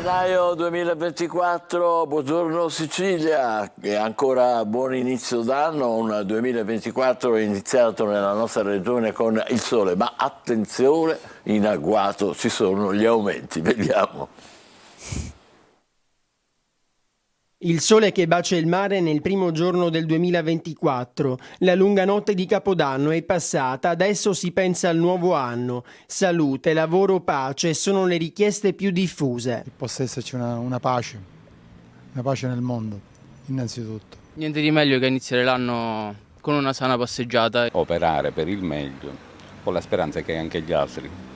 gennaio 2024, buongiorno Sicilia e ancora buon inizio d'anno, un 2024 iniziato nella nostra regione con il sole, ma attenzione, in agguato ci sono gli aumenti, vediamo. Il sole che bacia il mare nel primo giorno del 2024. La lunga notte di Capodanno è passata, adesso si pensa al nuovo anno. Salute, lavoro, pace sono le richieste più diffuse. Che possa esserci una pace nel mondo, innanzitutto. Niente di meglio che iniziare l'anno con una sana passeggiata. Operare per il meglio, con la speranza che anche gli altri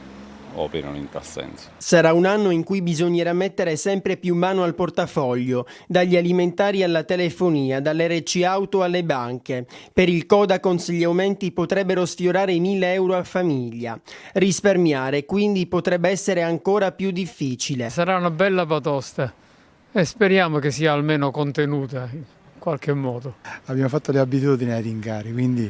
operano in tal senso. Sarà un anno in cui bisognerà mettere sempre più mano al portafoglio, dagli alimentari alla telefonia, dall'RC auto alle banche. Per il Codacons gli aumenti potrebbero sfiorare i 1.000 euro a famiglia. Risparmiare quindi potrebbe essere ancora più difficile. Sarà una bella batosta e speriamo che sia almeno contenuta in qualche modo. Abbiamo fatto le abitudini ai rincari, quindi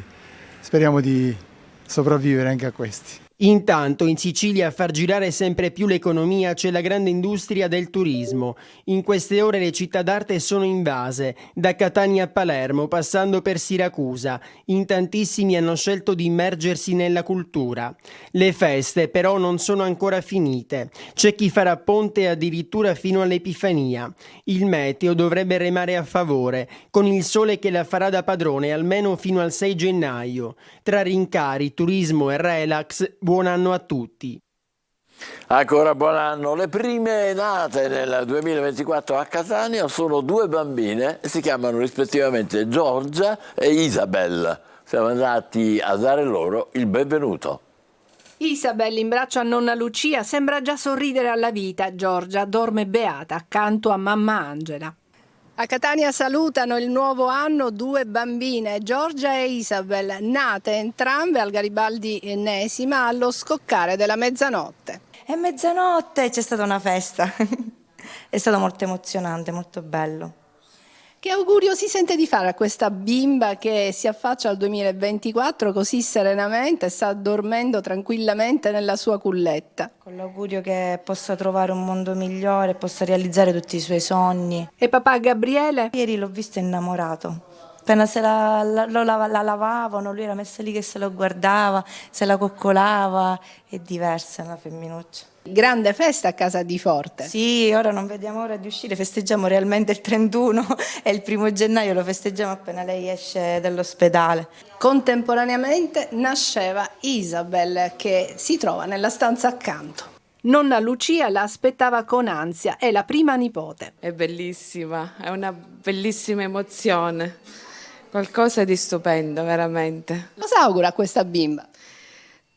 speriamo di sopravvivere anche a questi. Intanto in Sicilia a far girare sempre più l'economia c'è la grande industria del turismo. In queste ore le città d'arte sono invase, da Catania a Palermo, passando per Siracusa. In tantissimi hanno scelto di immergersi nella cultura. Le feste però non sono ancora finite. C'è chi farà ponte addirittura fino all'Epifania. Il meteo dovrebbe remare a favore, con il sole che la farà da padrone almeno fino al 6 gennaio. Tra rincari, turismo e relax, buon anno a tutti. Ancora buon anno. Le prime nate nel 2024 a Catania sono due bambine, si chiamano rispettivamente Giorgia e Isabel. Siamo andati a dare loro il benvenuto. Isabel in braccio a nonna Lucia sembra già sorridere alla vita. Giorgia dorme beata accanto a mamma Angela. A Catania salutano il nuovo anno due bambine, Giorgia e Isabel, nate entrambe al Garibaldi ennesima allo scoccare della mezzanotte. È mezzanotte, c'è stata una festa. È stato molto emozionante, molto bello. Che augurio si sente di fare a questa bimba che si affaccia al 2024 così serenamente, sta dormendo tranquillamente nella sua culletta? Con l'augurio che possa trovare un mondo migliore, possa realizzare tutti i suoi sogni. E papà Gabriele? Ieri l'ho visto innamorato. Appena se la lavavano, lui era messa lì che se la guardava, se la coccolava. È diversa una femminuccia. Grande festa a casa di Forte. Sì, ora non vediamo ora di uscire, festeggiamo realmente il 31 e il 1 gennaio lo festeggiamo appena lei esce dall'ospedale. Contemporaneamente nasceva Isabel che si trova nella stanza accanto. Nonna Lucia la aspettava con ansia, è la prima nipote. È bellissima, è una bellissima emozione, qualcosa di stupendo veramente. Cosa augura a questa bimba?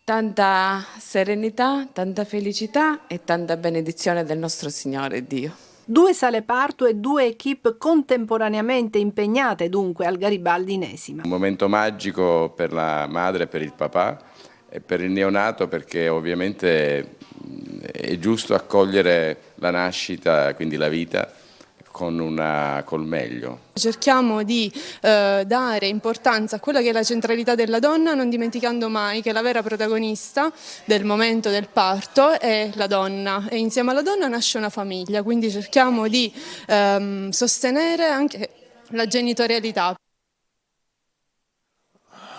Tanta serenità, tanta felicità e tanta benedizione del nostro Signore Dio. 2 sale parto e 2 equip contemporaneamente impegnate dunque al Garibaldi ennesima. Un momento magico per la madre e per il papà e per il neonato, perché ovviamente è giusto accogliere la nascita, quindi la vita, col meglio. Cerchiamo di dare importanza a quella che è la centralità della donna, non dimenticando mai che la vera protagonista del momento del parto è la donna e insieme alla donna nasce una famiglia, quindi cerchiamo di sostenere anche la genitorialità.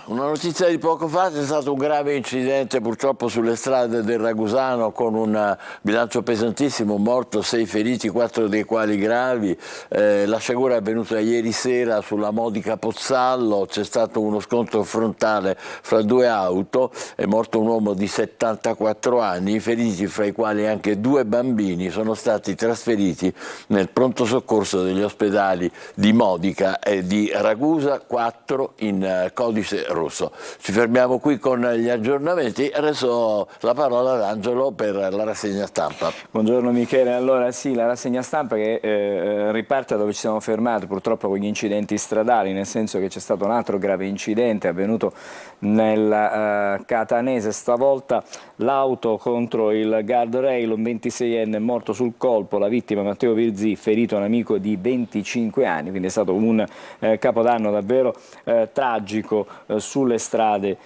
Una notizia di poco fa: c'è stato un grave incidente purtroppo sulle strade del Ragusano con un bilancio pesantissimo, un morto, 6 feriti, 4 dei quali gravi. La sciagura è avvenuta ieri sera sulla Modica Pozzallo, c'è stato uno scontro frontale fra 2 auto, è morto un uomo di 74 anni, i feriti, fra i quali anche 2 bambini, sono stati trasferiti nel pronto soccorso degli ospedali di Modica e di Ragusa, 4 in codice rosso. Ci fermiamo qui con gli aggiornamenti, adesso la parola ad Angelo per la rassegna stampa. Buongiorno Michele, allora sì, la rassegna stampa che riparte dove ci siamo fermati purtroppo con gli incidenti stradali, nel senso che c'è stato un altro grave incidente avvenuto nel Catanese, stavolta l'auto contro il guardrail, un 26enne morto sul colpo, la vittima Matteo Virzì, ferito un amico di 25 anni, quindi è stato un capodanno davvero tragico sulle strade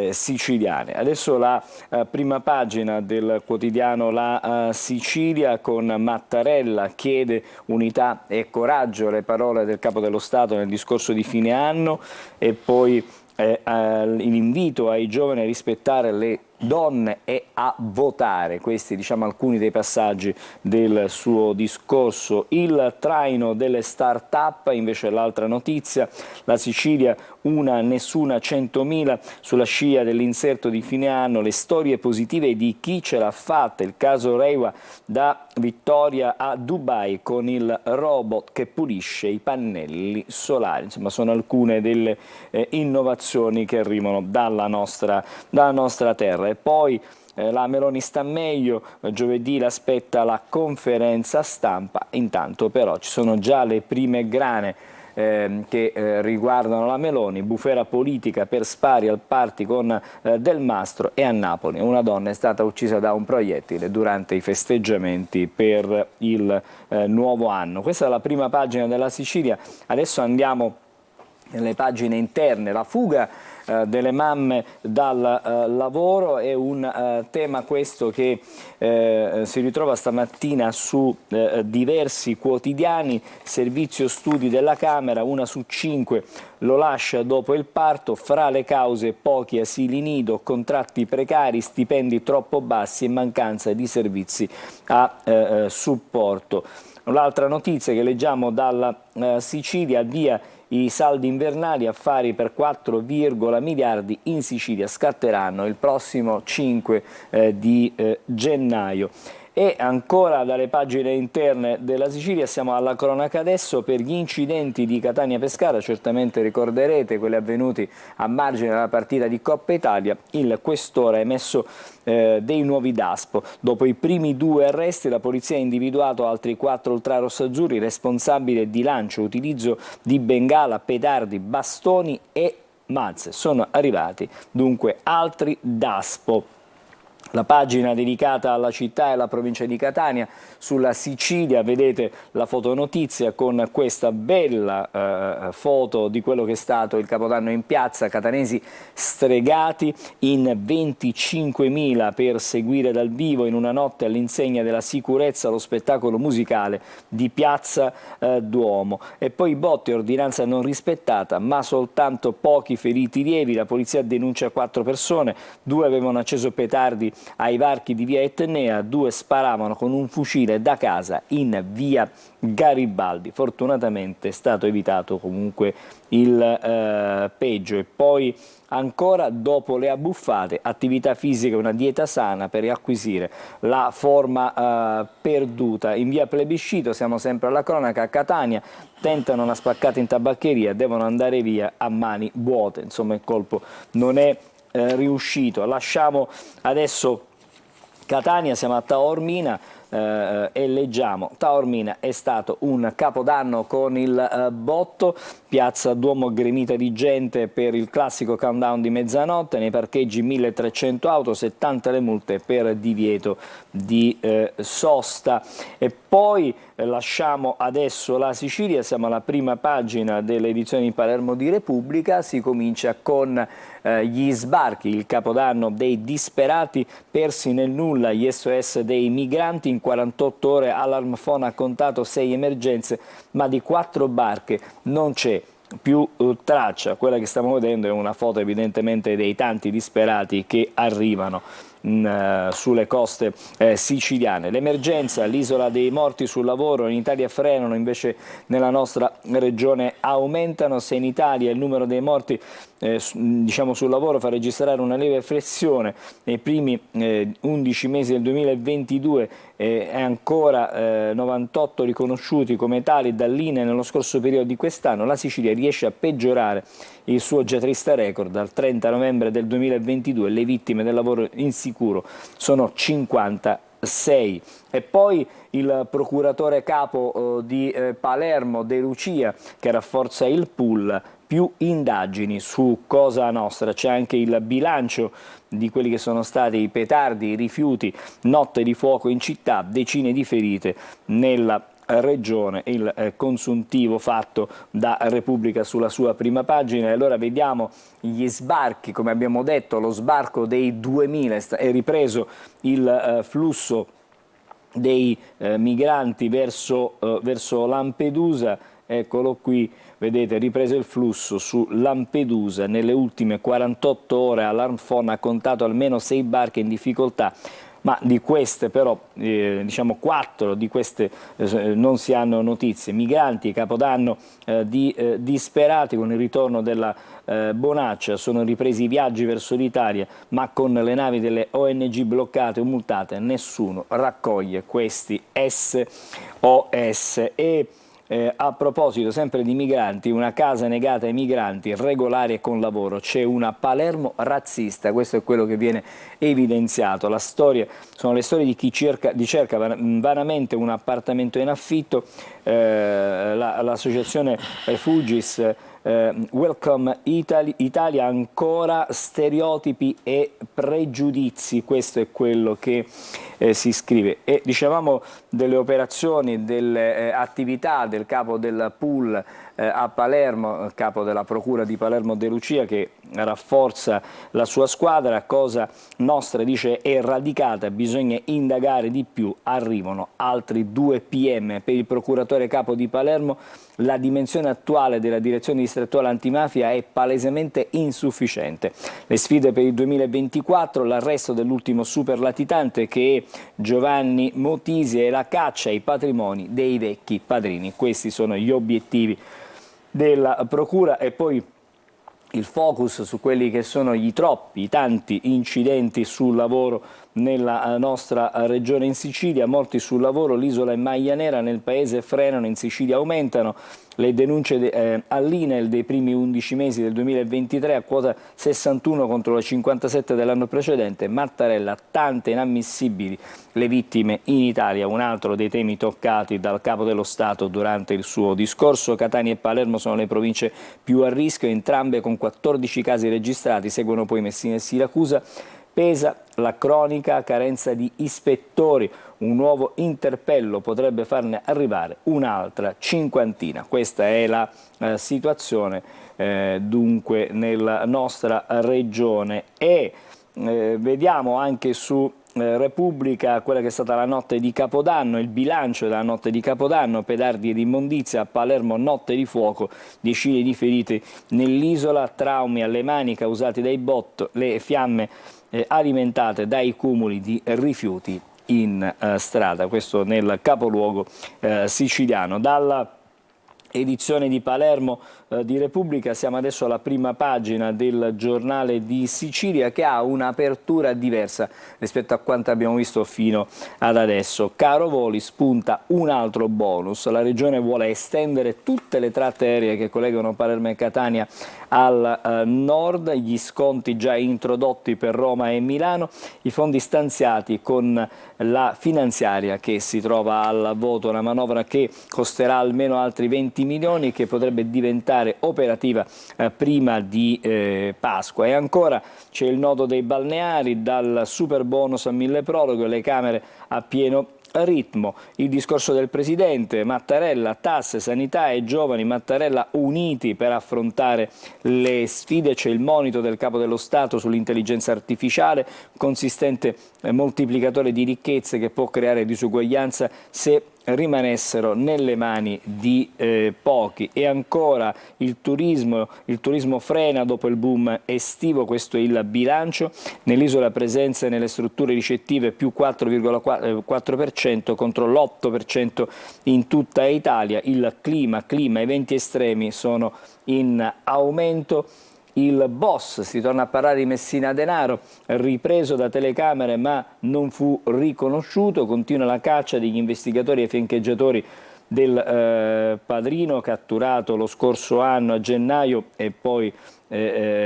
siciliane. Adesso la prima pagina del quotidiano La Sicilia con Mattarella chiede unità e coraggio, le parole del Capo dello Stato nel discorso di fine anno, e poi l'invito ai giovani a rispettare le donne e a votare. Questi, diciamo, alcuni dei passaggi del suo discorso. Il traino delle start-up, invece l'altra notizia, la Sicilia una, nessuna, 100.000 sulla scia dell'inserto di fine anno, le storie positive di chi ce l'ha fatta, il caso Reiwa da Vittoria a Dubai con il robot che pulisce i pannelli solari. Insomma, sono alcune delle innovazioni che arrivano dalla nostra terra. E poi la Meloni sta meglio, giovedì l'aspetta la conferenza stampa, intanto però ci sono già le prime grane che riguardano la Meloni, bufera politica per spari al party con Del Mastro, e a Napoli una donna è stata uccisa da un proiettile durante i festeggiamenti per il nuovo anno. Questa è la prima pagina della Sicilia. Adesso andiamo nelle pagine interne. La fuga delle mamme dal lavoro è un tema questo che si ritrova stamattina su diversi quotidiani. Servizio studi della Camera, 1 su 5 lo lascia dopo il parto, fra le cause pochi asili nido, contratti precari, stipendi troppo bassi e mancanza di servizi a supporto. L'altra notizia che leggiamo dalla Sicilia: via i saldi invernali, affari per 4, miliardi in Sicilia scatteranno il prossimo 5 di gennaio. E ancora dalle pagine interne della Sicilia siamo alla cronaca adesso per gli incidenti di Catania Pescara. Certamente ricorderete quelli avvenuti a margine della partita di Coppa Italia. Il questore ha emesso dei nuovi DASPO. Dopo i primi 2 arresti, la polizia ha individuato altri 4 ultrarossazzurri responsabili di lancio, utilizzo di bengala, petardi, bastoni e mazze. Sono arrivati dunque altri DASPO. La pagina dedicata alla città e alla provincia di Catania, sulla Sicilia vedete la fotonotizia con questa bella foto di quello che è stato il Capodanno in piazza, catanesi stregati in 25.000 per seguire dal vivo in una notte all'insegna della sicurezza lo spettacolo musicale di Piazza Duomo. E poi botte, ordinanza non rispettata, ma soltanto pochi feriti lievi. La polizia denuncia 4 persone, 2 avevano acceso petardi ai varchi di via Etnea, 2 sparavano con un fucile da casa in via Garibaldi. Fortunatamente è stato evitato comunque il peggio. E poi ancora, dopo le abbuffate, attività fisica e una dieta sana per riacquisire la forma perduta. In via Plebiscito, siamo sempre alla cronaca, a Catania tentano una spaccata in tabaccheria, devono andare via a mani vuote. Insomma, il colpo non è riuscito. Lasciamo adesso Catania, siamo a Taormina e leggiamo: Taormina è stato un capodanno con il botto, piazza Duomo gremita di gente per il classico countdown di mezzanotte, nei parcheggi 1300 auto, 70 le multe per divieto di sosta. E poi lasciamo adesso la Sicilia, siamo alla prima pagina delle edizioni di Palermo di Repubblica. Si comincia con gli sbarchi, il capodanno dei disperati persi nel nulla, gli SOS dei migranti. In 48 ore Alarmphone ha contato 6 emergenze, ma di 4 barche non c'è più traccia. Quella che stiamo vedendo è una foto evidentemente dei tanti disperati che arrivano sulle coste siciliane. L'emergenza, l'isola dei morti sul lavoro, in Italia frenano, invece nella nostra regione aumentano. Se in Italia il numero dei morti diciamo sul lavoro fa registrare una lieve flessione nei primi 11 mesi del 2022, è ancora 98 riconosciuti come tali dall'INE nello scorso periodo di quest'anno, la Sicilia riesce a peggiorare il suo già triste record. Dal 30 novembre del 2022 le vittime del lavoro insicuro sono 56. E poi il procuratore capo di Palermo, De Lucia, che rafforza il pool, più indagini su Cosa Nostra. C'è anche il bilancio di quelli che sono stati i petardi, i rifiuti, notte di fuoco in città, decine di ferite nella regione, il consuntivo fatto da Repubblica sulla sua prima pagina. E allora vediamo gli sbarchi, come abbiamo detto, lo sbarco dei 2000, è ripreso il flusso dei migranti verso Lampedusa. Eccolo qui, vedete, ripreso il flusso su Lampedusa. Nelle ultime 48 ore Alarmphone ha contato almeno 6 barche in difficoltà, ma di queste però, diciamo 4 di queste non si hanno notizie. Migranti, Capodanno disperati con il ritorno della bonaccia, sono ripresi i viaggi verso l'Italia, ma con le navi delle ONG bloccate o multate nessuno raccoglie questi SOS. E a proposito sempre di migranti, una casa negata ai migranti regolari e con lavoro, c'è una Palermo razzista, questo è quello che viene evidenziato. La storia, sono le storie di chi cerca vanamente un appartamento in affitto. L'associazione Refugis Welcome Italia, ancora stereotipi e pregiudizi, questo è quello che si scrive. E dicevamo delle operazioni, delle attività del capo del pool a Palermo, capo della procura di Palermo De Lucia, che rafforza la sua squadra. Cosa Nostra dice è radicata, bisogna indagare di più, arrivano altri 2 PM. Per il procuratore capo di Palermo la dimensione attuale della direzione distrettuale antimafia è palesemente insufficiente. Le sfide per il 2024, l'arresto dell'ultimo super latitante che è Giovanni Motisi e la caccia ai patrimoni dei vecchi padrini. Questi sono gli obiettivi della procura. E poi il focus su quelli che sono i tanti incidenti sul lavoro nella nostra regione in Sicilia. Morti sul lavoro, l'isola è maglia nera, nel paese frenano, in Sicilia aumentano. Le denunce all'INEL dei primi 11 mesi del 2023 a quota 61 contro le 57 dell'anno precedente. Mattarella, tante inammissibili le vittime in Italia, un altro dei temi toccati dal Capo dello Stato durante il suo discorso. Catania e Palermo sono le province più a rischio, entrambe con 14 casi registrati, seguono poi Messina e Siracusa. Pesa la cronica carenza di ispettori, un nuovo interpello potrebbe farne arrivare un'altra cinquantina. Questa è la situazione dunque nella nostra regione. E vediamo anche su Repubblica quella che è stata la notte di Capodanno, il bilancio della notte di Capodanno: pedardi ed immondizia, a Palermo notte di fuoco, decine di feriti nell'isola, traumi alle mani causati dai bot, le fiamme alimentate dai cumuli di rifiuti in strada. Questo nel capoluogo siciliano. Dalla edizione di Palermo di Repubblica siamo adesso alla prima pagina del Giornale di Sicilia, che ha un'apertura diversa rispetto a quanto abbiamo visto fino ad adesso. Caro voli, spunta un altro bonus, la regione vuole estendere tutte le tratte aeree che collegano Palermo e Catania al nord, gli sconti già introdotti per Roma e Milano, i fondi stanziati con la finanziaria che si trova al voto, una manovra che costerà almeno altri 20 milioni, che potrebbe diventare operativa prima di Pasqua. E ancora c'è il nodo dei balneari, dal super bonus a milleproroghe, le Camere a pieno ritmo, il discorso del Presidente, Mattarella, tasse, sanità e giovani, Mattarella uniti per affrontare le sfide. C'è il monito del Capo dello Stato sull'intelligenza artificiale, consistente moltiplicatore di ricchezze che può creare disuguaglianza se rimanessero nelle mani di pochi. E ancora il turismo frena dopo il boom estivo, questo è il bilancio. Nell'isola presenze nelle strutture ricettive più 4,4% contro l'8% in tutta Italia. Il clima, eventi estremi sono in aumento. Il boss, si torna a parlare di Messina Denaro, ripreso da telecamere ma non fu riconosciuto, continua la caccia degli investigatori e fiancheggiatori del padrino, catturato lo scorso anno a gennaio e poi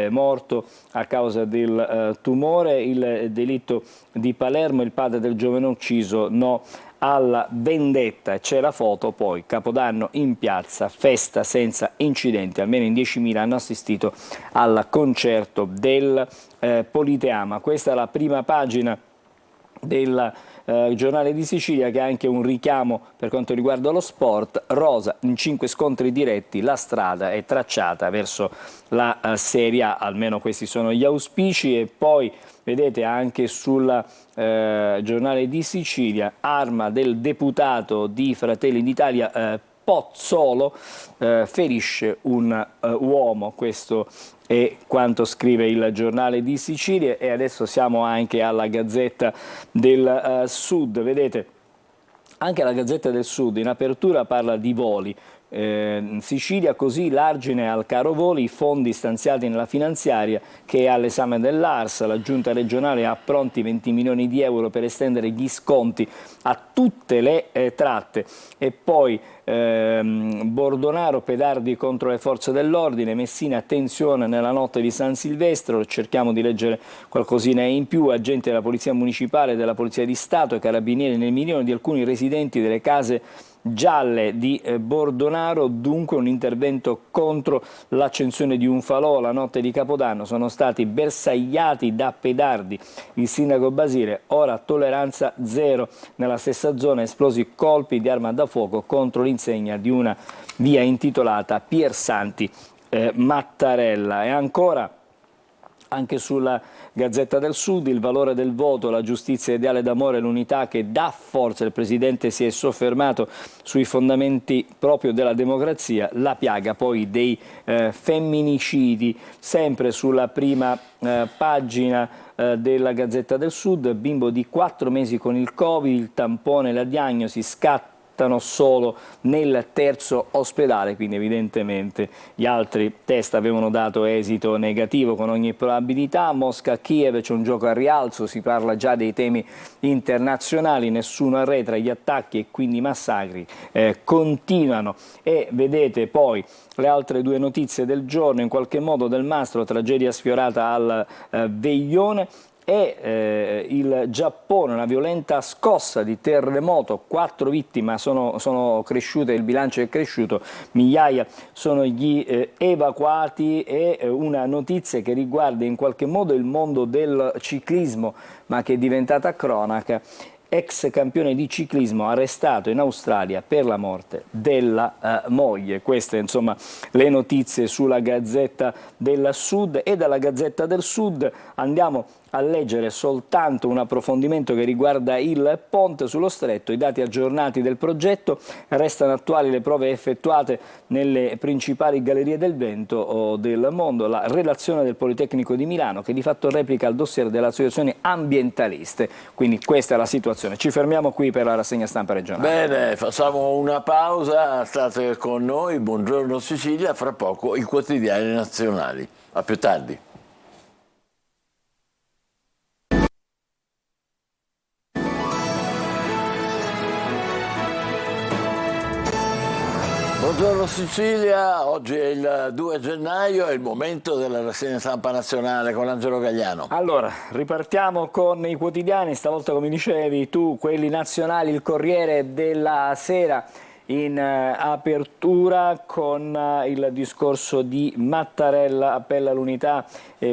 morto a causa del tumore. Il delitto di Palermo, il padre del giovane ucciso, no alla vendetta. C'è la foto, poi Capodanno in piazza, festa senza incidenti, almeno in 10.000 hanno assistito al concerto del Politeama. Questa è la prima pagina del Giornale di Sicilia, che ha anche un richiamo per quanto riguarda lo sport. Rosa, in 5 scontri diretti la strada è tracciata verso la Serie A, almeno questi sono gli auspici. E poi vedete anche sul Giornale di Sicilia, arma del deputato di Fratelli d'Italia Pozzolo, ferisce un uomo. Questo è quanto scrive il Giornale di Sicilia. E adesso siamo anche alla Gazzetta del Sud. Vedete, anche la Gazzetta del Sud in apertura parla di voli. In Sicilia così l'argine al caro voli, i fondi stanziati nella finanziaria che è all'esame dell'ARS. La giunta regionale ha pronti 20 milioni di euro per estendere gli sconti a tutte le tratte. E poi Bordonaro, pedardi contro le forze dell'ordine, Messina tensione nella notte di San Silvestro. Cerchiamo di leggere qualcosina in più. Agenti della Polizia Municipale, della Polizia di Stato e Carabinieri nel milione di alcuni residenti delle case gialle di Bordonaro, dunque un intervento contro l'accensione di un falò la notte di Capodanno. Sono stati bersagliati da pedardi. Il sindaco Basile, ora tolleranza zero. Nella stessa zona esplosi colpi di arma da fuoco contro l'insegna di una via intitolata Pier Santi Mattarella. E ancora, anche sulla Gazzetta del Sud, il valore del voto, la giustizia ideale d'amore e l'unità che dà forza. Il Presidente si è soffermato sui fondamenti proprio della democrazia. La piaga poi dei femminicidi, sempre sulla prima pagina della Gazzetta del Sud. Bimbo di 4 mesi con il Covid, il tampone e la diagnosi scattano solo nel terzo ospedale, quindi evidentemente gli altri test avevano dato esito negativo con ogni probabilità. Mosca-Kiev, c'è un gioco a rialzo, si parla già dei temi internazionali, nessuno arretra, gli attacchi e quindi i massacri continuano. E vedete poi le altre 2 notizie del giorno, in qualche modo Del Mastro, tragedia sfiorata al Veglione. E il Giappone, una violenta scossa di terremoto, 4 vittime sono cresciute, il bilancio è cresciuto, migliaia sono gli evacuati. E una notizia che riguarda in qualche modo il mondo del ciclismo, ma che è diventata cronaca. Ex campione di ciclismo arrestato in Australia per la morte della moglie. Queste insomma le notizie sulla Gazzetta del Sud. E dalla Gazzetta del Sud andiamo a leggere soltanto un approfondimento che riguarda il ponte sullo Stretto. I dati aggiornati del progetto, restano attuali le prove effettuate nelle principali gallerie del vento del mondo. La relazione del Politecnico di Milano, che di fatto replica il dossier delle associazioni ambientaliste. Quindi questa è la situazione. Ci fermiamo qui per la rassegna stampa regionale. Bene, facciamo una pausa, state con noi, buongiorno Sicilia, fra poco i quotidiani nazionali. A più tardi. Buongiorno Sicilia, oggi è il 2 gennaio, è il momento della rassegna stampa nazionale con Angelo Gagliano. Allora, ripartiamo con i quotidiani, stavolta come dicevi tu, quelli nazionali, il Corriere della Sera in apertura con il discorso di Mattarella, appella all'unità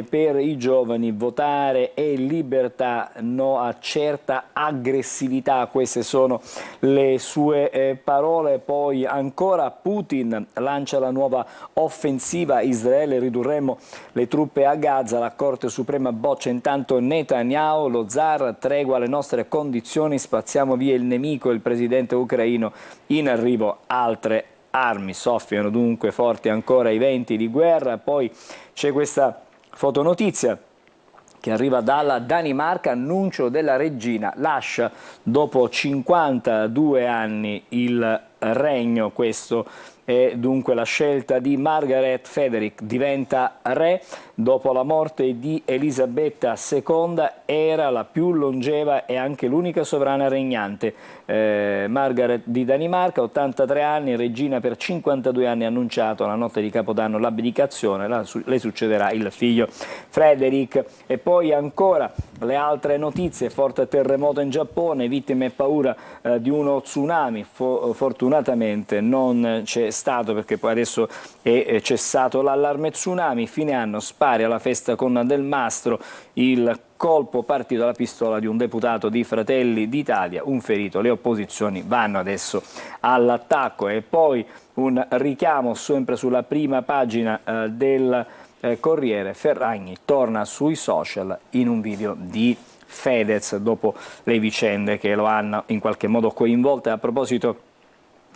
per i giovani, votare è libertà, no a certa aggressività, queste sono le sue parole. Poi ancora Putin lancia la nuova offensiva, Israele, ridurremo le truppe a Gaza, la Corte Suprema boccia intanto Netanyahu, lo zar, tregua alle nostre condizioni, spazziamo via il nemico, il presidente ucraino, in arrivo altre armi, soffiano dunque forti ancora i venti di guerra. Poi c'è questa fotonotizia che arriva dalla Danimarca, annuncio della regina, lascia dopo 52 anni il regno. Questo è dunque la scelta di Margaret. Frederick diventa re dopo la morte di Elisabetta II, era la più longeva e anche l'unica sovrana regnante. Margaret di Danimarca, 83 anni, regina per 52 anni, ha annunciato la notte di Capodanno l'abdicazione, le succederà il figlio Frederick. E poi ancora le altre notizie, forte terremoto in Giappone, vittime e paura di uno tsunami, fortunatamente non c'è stato, perché poi adesso è cessato l'allarme tsunami. Fine anno, spari alla festa con Del Mastro, il colpo partito dalla pistola di un deputato di Fratelli d'Italia, un ferito, le opposizioni vanno adesso all'attacco. E poi un richiamo sempre sulla prima pagina del Corriere: Ferragni torna sui social in un video di Fedez dopo le vicende che lo hanno in qualche modo coinvolto. A proposito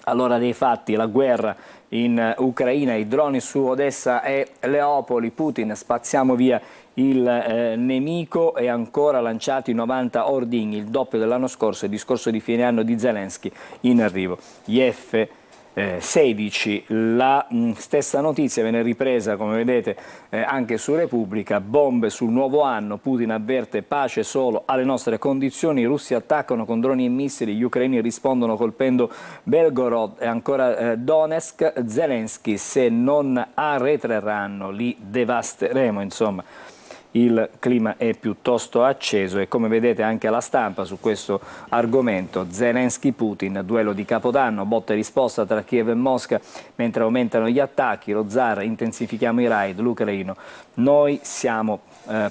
allora dei fatti, la guerra in Ucraina, i droni su Odessa e Leopoli, Putin, spazziamo via il nemico, e ancora lanciati 90 ordigni, il doppio dell'anno scorso, il discorso di fine anno di Zelensky in arrivo. Gli F-16, la stessa notizia viene ripresa, come vedete, anche su Repubblica: bombe sul nuovo anno, Putin avverte pace solo alle nostre condizioni, i russi attaccano con droni e missili, gli ucraini rispondono colpendo Belgorod e ancora Donetsk, Zelensky: se non arretreranno li devasteremo. Insomma, il clima è piuttosto acceso e, come vedete, anche alla stampa su questo argomento: Zelensky-Putin, duello di Capodanno, botta e risposta tra Kiev e Mosca, mentre aumentano gli attacchi, lo zar, intensifichiamo i raid, l'ucraino, noi siamo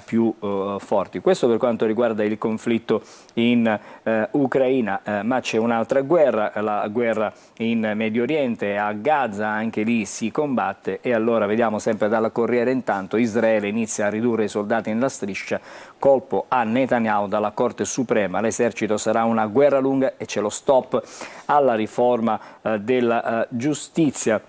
più forti. Questo per quanto riguarda il conflitto in Ucraina, ma c'è un'altra guerra, la guerra in Medio Oriente, a Gaza, anche lì si combatte. E allora vediamo sempre dalla Corriere: intanto Israele inizia a ridurre i soldati nella striscia, colpo a Netanyahu dalla Corte Suprema, l'esercito sarà una guerra lunga e c'è lo stop alla riforma della giustizia.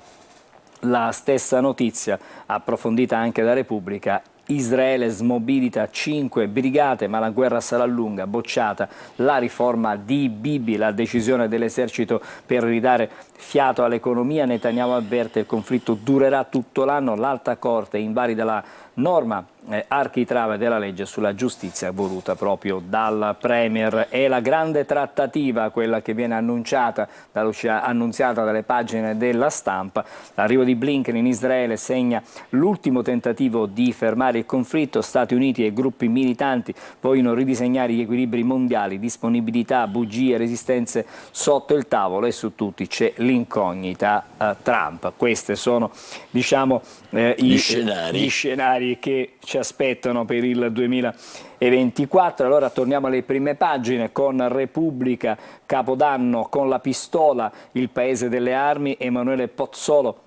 La stessa notizia approfondita anche da Repubblica: Israele smobilita 5 brigate, ma la guerra sarà lunga, bocciata la riforma di Bibi, la decisione dell'esercito per ridare fiato all'economia. Netanyahu avverte: il conflitto durerà tutto l'anno, l'alta corte invalida la norma architrave della legge sulla giustizia voluta proprio dal Premier. E la grande trattativa, quella che viene annunziata dalle pagine della stampa: l'arrivo di Blinken in Israele segna l'ultimo tentativo di fermare il conflitto, Stati Uniti e gruppi militanti vogliono ridisegnare gli equilibri mondiali, disponibilità, bugie, resistenze sotto il tavolo, e su tutti c'è l'incognita Trump. Questi sono, diciamo, gli scenari che ci aspettano per il 2024. Allora torniamo alle prime pagine con Repubblica: Capodanno con la pistola, il paese delle armi. Emanuele Pozzolo,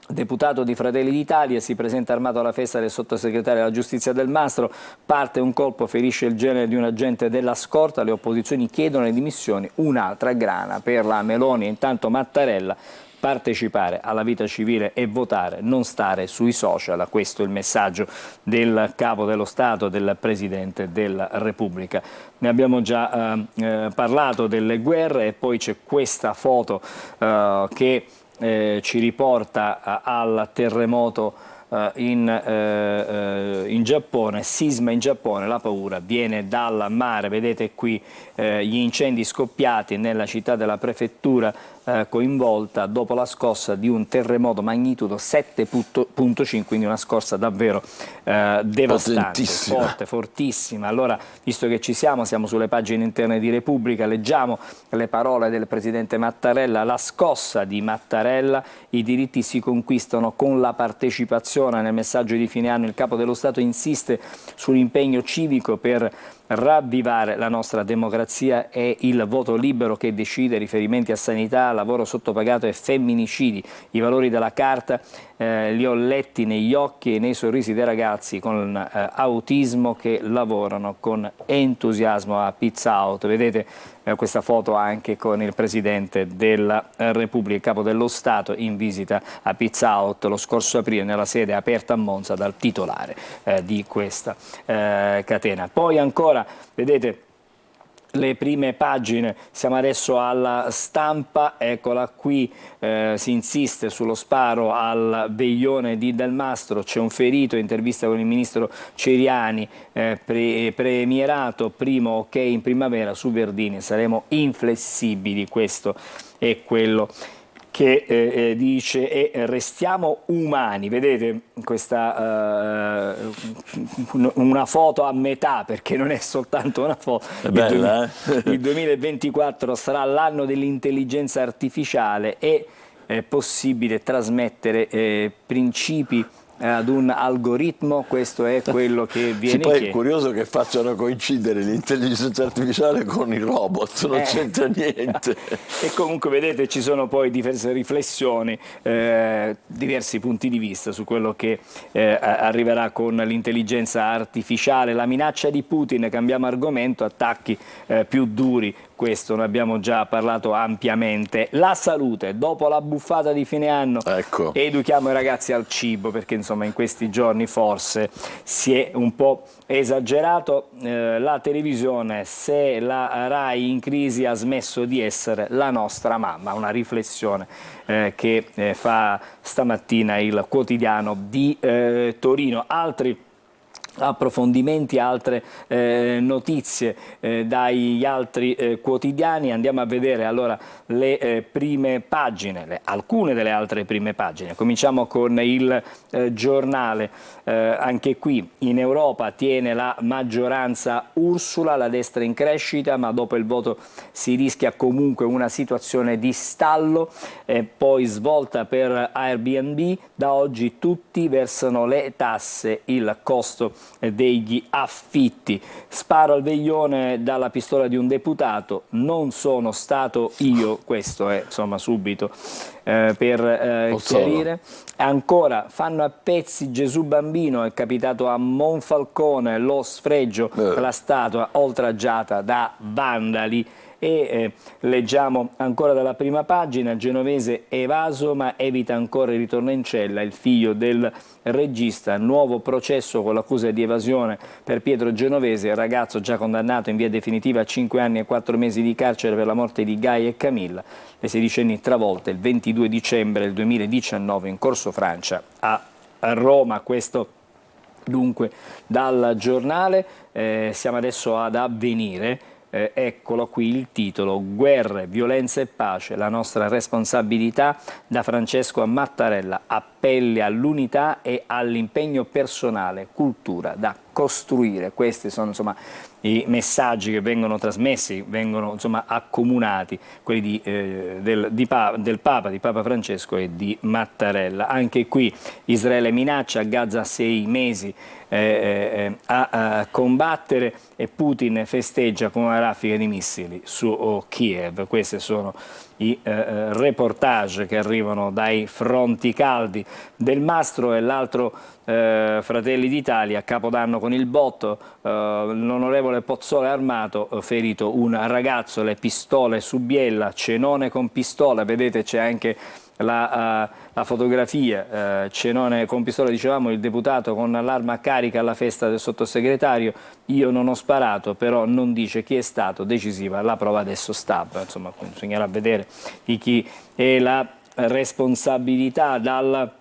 deputato di Fratelli d'Italia, si presenta armato alla festa del sottosegretario alla giustizia Del Mastro, parte un colpo, ferisce il genere di un agente della scorta, le opposizioni chiedono le dimissioni, un'altra grana per la Meloni. Intanto Mattarella: partecipare alla vita civile e votare, non stare sui social. Questo è il messaggio del Capo dello Stato, del Presidente della Repubblica. Ne abbiamo già parlato delle guerre, e poi c'è questa foto che ci riporta al terremoto in Giappone, sisma in Giappone, la paura viene dal mare. Vedete qui gli incendi scoppiati nella città della prefettura coinvolta dopo la scossa di un terremoto magnitudo 7.5, quindi una scossa davvero devastante, forte, fortissima. Allora, visto che siamo sulle pagine interne di Repubblica, leggiamo le parole del Presidente Mattarella: la scossa di Mattarella, i diritti si conquistano con la partecipazione. Nel messaggio di fine anno il Capo dello Stato insiste sull'impegno civico per ravvivare la nostra democrazia e il voto libero che decide, riferimenti a sanità, lavoro sottopagato e femminicidi. I valori della Carta li ho letti negli occhi e nei sorrisi dei ragazzi con autismo che lavorano con entusiasmo a Pizza Out. Vedete questa foto anche con il Presidente della Repubblica, il Capo dello Stato, in visita a Pizza Out lo scorso aprile nella sede aperta a Monza dal titolare di questa catena. Poi ancora, vedete, le prime pagine, siamo adesso alla Stampa, eccola qui, si insiste sullo sparo al veglione di Del Mastro, c'è un ferito, intervista con il ministro Ciriani, premierato, primo ok in primavera, su Verdini saremo inflessibili, questo è quello che dice, e restiamo umani. Vedete questa una foto a metà, perché non è soltanto una foto. È bella, il 2024 sarà l'anno dell'intelligenza artificiale e possibile trasmettere principi ad un algoritmo, questo è quello che viene poi è chiesto. curioso che facciano coincidere l'intelligenza artificiale con i robot, non c'entra niente. E comunque vedete ci sono poi diverse riflessioni, diversi punti di vista su quello che arriverà con l'intelligenza artificiale, la minaccia di Putin, cambiamo argomento, attacchi più duri. Questo ne abbiamo già parlato ampiamente. La salute, dopo la buffata di fine anno, ecco, educhiamo i ragazzi al cibo, perché insomma in questi giorni forse si è un po' esagerato. La televisione, se la Rai in crisi ha smesso di essere la nostra mamma, una riflessione che fa stamattina il quotidiano di Torino. Altri approfondimenti, altre notizie dagli altri quotidiani. Andiamo a vedere allora le prime pagine, alcune delle altre prime pagine. Cominciamo con il Giornale, anche qui in Europa tiene la maggioranza Ursula, la destra in crescita, ma dopo il voto si rischia comunque una situazione di stallo. Poi svolta per Airbnb, da oggi tutti versano le tasse, il costo degli affitti. Sparo al veglione dalla pistola di un deputato, non sono stato io, questo è insomma subito per chiarire. Ancora, fanno a pezzi Gesù Bambino, è capitato a Monfalcone lo sfregio, la statua oltraggiata da vandali. E leggiamo ancora dalla prima pagina, genovese evaso ma evita ancora il ritorno in cella, il figlio del regista, nuovo processo con l'accusa di evasione per Pietro Genovese, il ragazzo già condannato in via definitiva a 5 anni e 4 mesi di carcere per la morte di Gaia e Camilla, le sedicenni travolte il 22 dicembre del 2019 in Corso Francia a Roma. Questo dunque dal Giornale. Siamo adesso ad Avvenire. Eccolo qui il titolo: guerre, violenza e pace, la nostra responsabilità, da Francesco a Mattarella, appelli all'unità e all'impegno personale, cultura da costruire. Questi sono insomma i messaggi che vengono trasmessi, vengono insomma accomunati, quelli del Papa, di Papa Francesco e di Mattarella. Anche qui Israele minaccia, a Gaza 6 mesi a combattere e Putin festeggia con una raffica di missili su Kiev. Questi sono i reportage che arrivano dai fronti caldi. Del Mastro e l'altro Fratelli d'Italia, Capodanno con il botto, l'onorevole Pozzola armato, ferito un ragazzo, le pistole su Biella, cenone con pistola, vedete c'è anche la fotografia, cenone con pistola, dicevamo, il deputato con l'arma a carica alla festa del sottosegretario, io non ho sparato, però non dice chi è stato, decisiva la prova adesso stab, insomma bisognerà vedere di chi è la responsabilità. Dal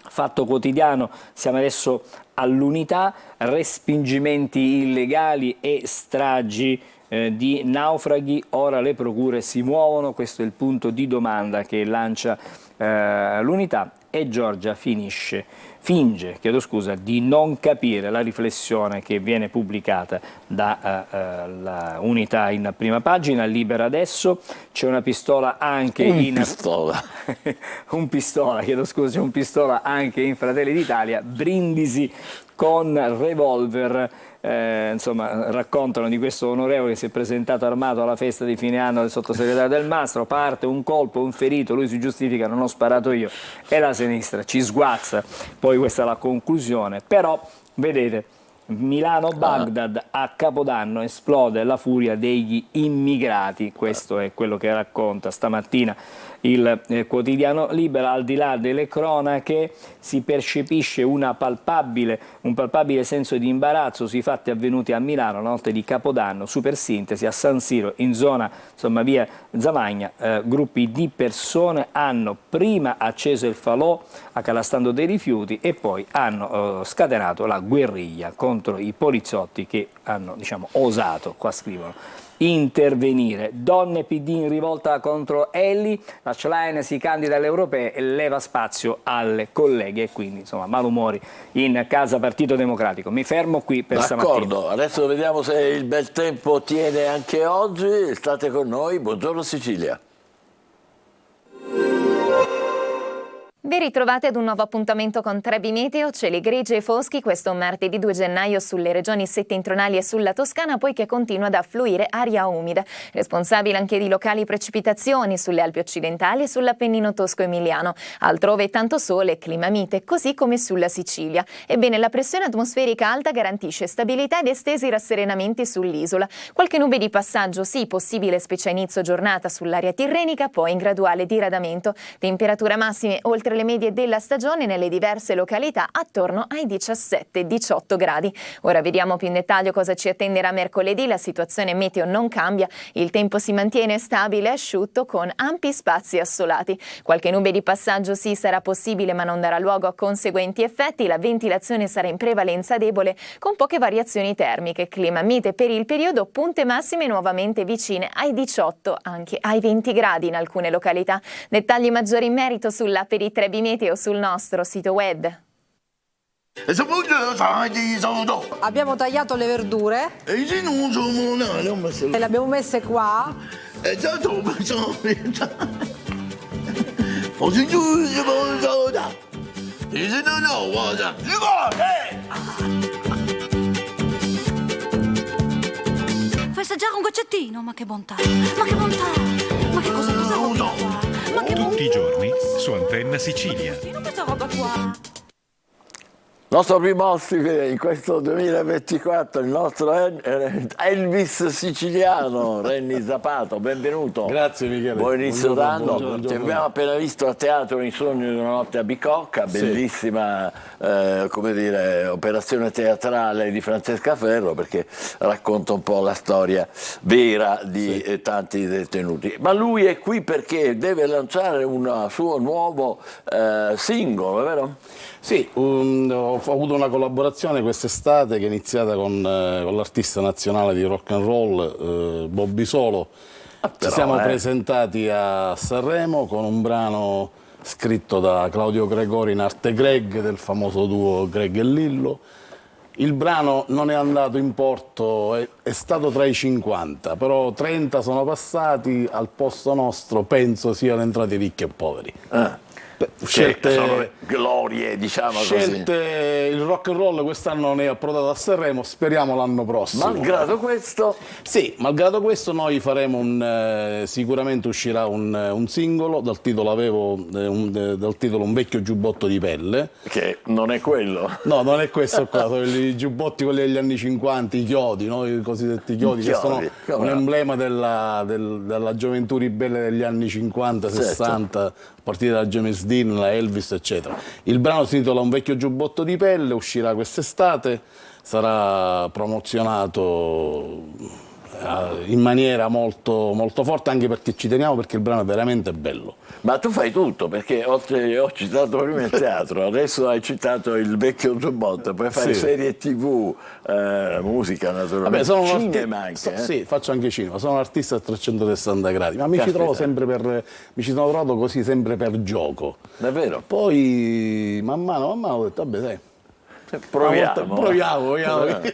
Fatto Quotidiano siamo adesso all'Unità, respingimenti illegali e stragi di naufraghi, ora le procure si muovono, questo è il punto di domanda che lancia l'Unità, e Giorgia finge di non capire la riflessione che viene pubblicata da Unità in prima pagina. Libera adesso, c'è una pistola anche un pistola anche in Fratelli d'Italia, Brindisi con revolver. Insomma, raccontano di questo onorevole che si è presentato armato alla festa di fine anno del sottosegretario Del Mastro, parte un colpo, un ferito, lui si giustifica, non ho sparato io, e la sinistra ci sguazza. Poi questa è la conclusione, però vedete, Milano-Baghdad a Capodanno esplode la furia degli immigrati, questo è quello che racconta stamattina il quotidiano Libera. Al di là delle cronache si percepisce un palpabile senso di imbarazzo sui fatti avvenuti a Milano la notte di Capodanno. Super sintesi: a San Siro, in zona insomma via Zamagna, gruppi di persone hanno prima acceso il falò accalastando dei rifiuti e poi hanno scatenato la guerriglia contro i poliziotti che hanno, diciamo, osato, qua scrivono, intervenire. Donne PD in rivolta contro Elli, la Schlein si candida alle europee e leva spazio alle colleghe, e quindi insomma malumori in casa Partito Democratico. Mi fermo qui per stamattina. D'accordo, adesso vediamo se il bel tempo tiene anche oggi. State con noi, buongiorno Sicilia. Ben ritrovate ad un nuovo appuntamento con Trebi Meteo, cieli grigi e foschi questo martedì 2 gennaio sulle regioni settentrionali e sulla Toscana, poiché continua ad affluire aria umida, responsabile anche di locali precipitazioni sulle Alpi occidentali e sull'Appennino tosco-emiliano. Altrove tanto sole e clima mite, così come sulla Sicilia. Ebbene, la pressione atmosferica alta garantisce stabilità ed estesi rasserenamenti sull'isola. Qualche nube di passaggio sì, possibile specie a inizio giornata sull'area tirrenica, poi in graduale diradamento. Temperature massime oltre le medie della stagione nelle diverse località attorno ai 17-18 gradi. Ora vediamo più in dettaglio cosa ci attenderà mercoledì. La situazione meteo non cambia, il tempo si mantiene stabile e asciutto con ampi spazi assolati. Qualche nube di passaggio sì sarà possibile, ma non darà luogo a conseguenti effetti. La ventilazione sarà in prevalenza debole con poche variazioni termiche. Clima mite per il periodo, punte massime nuovamente vicine ai 18, anche ai 20 gradi in alcune località. Dettagli maggiori in merito sull'app di Trebi Meteo sul nostro sito web. Abbiamo tagliato le verdure e le abbiamo messe qua. Festeggiare un goccettino, ma che bontà, ma che bontà, ma che cosa vuoi qua? Ma che tutti i giorni su Antenna Sicilia. questa roba qua. Nostro primo ospite in questo 2024, il nostro Elvis siciliano, Renny Zapato, benvenuto. Grazie Michele. Buon inizio d'anno. Buongiorno. Ti abbiamo appena visto a teatro in Sogno di una notte a Bicocca, bellissima operazione teatrale di Francesca Ferro, perché racconta un po' la storia vera di tanti detenuti. Ma lui è qui perché deve lanciare un suo nuovo singolo, vero? Sì, ho avuto una collaborazione quest'estate che è iniziata con l'artista nazionale di rock and roll, Bobby Solo. Ci siamo presentati a Sanremo con un brano scritto da Claudio Gregori in arte Greg, del famoso duo Greg e Lillo. Il brano non è andato in porto, è stato tra i 50, però 30 sono passati, al posto nostro penso siano entrati ricchi e poveri. Scelte sono glorie, diciamo così. Il rock and roll quest'anno non è approdato a Sanremo, speriamo l'anno prossimo. Malgrado questo? Sì, malgrado questo noi faremo sicuramente uscirà un singolo dal titolo Un vecchio giubbotto di pelle. Che non è quello. No, non è questo qua, sono i giubbotti quelli degli anni 50, i chiodi, no? I cosiddetti chiodi, che sono un emblema della gioventù ribelle degli anni 50, 60, a partire da James Dean, la Elvis, eccetera. Il brano si intitola Un vecchio giubbotto di pelle, uscirà quest'estate, sarà promozionato in maniera molto, molto forte, anche perché ci teniamo, perché il brano è veramente bello. Ma tu fai tutto, perché ho citato prima il teatro, adesso hai citato il vecchio giubbotto, puoi fare serie TV, musica naturalmente, cinema anche. Sì, faccio anche cinema, sono un artista a 360 gradi, ma mi ci trovo mi ci sono trovato così sempre per gioco. Davvero? Poi man mano ho detto, vabbè sai, proviamo,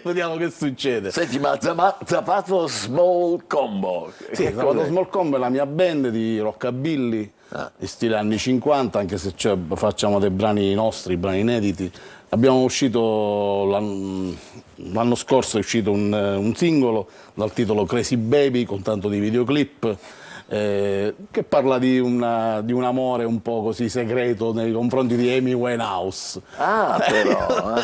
vediamo che succede. Senti, ma Zapato Small Combo. Sì, Zapato Small Combo è la mia band di rockabilly, di stile anni 50, anche se facciamo dei brani nostri, brani inediti. Abbiamo uscito l'anno scorso è uscito un singolo dal titolo Crazy Baby, con tanto di videoclip, che parla di un amore un po' così segreto nei confronti di Amy Winehouse. Ah, però.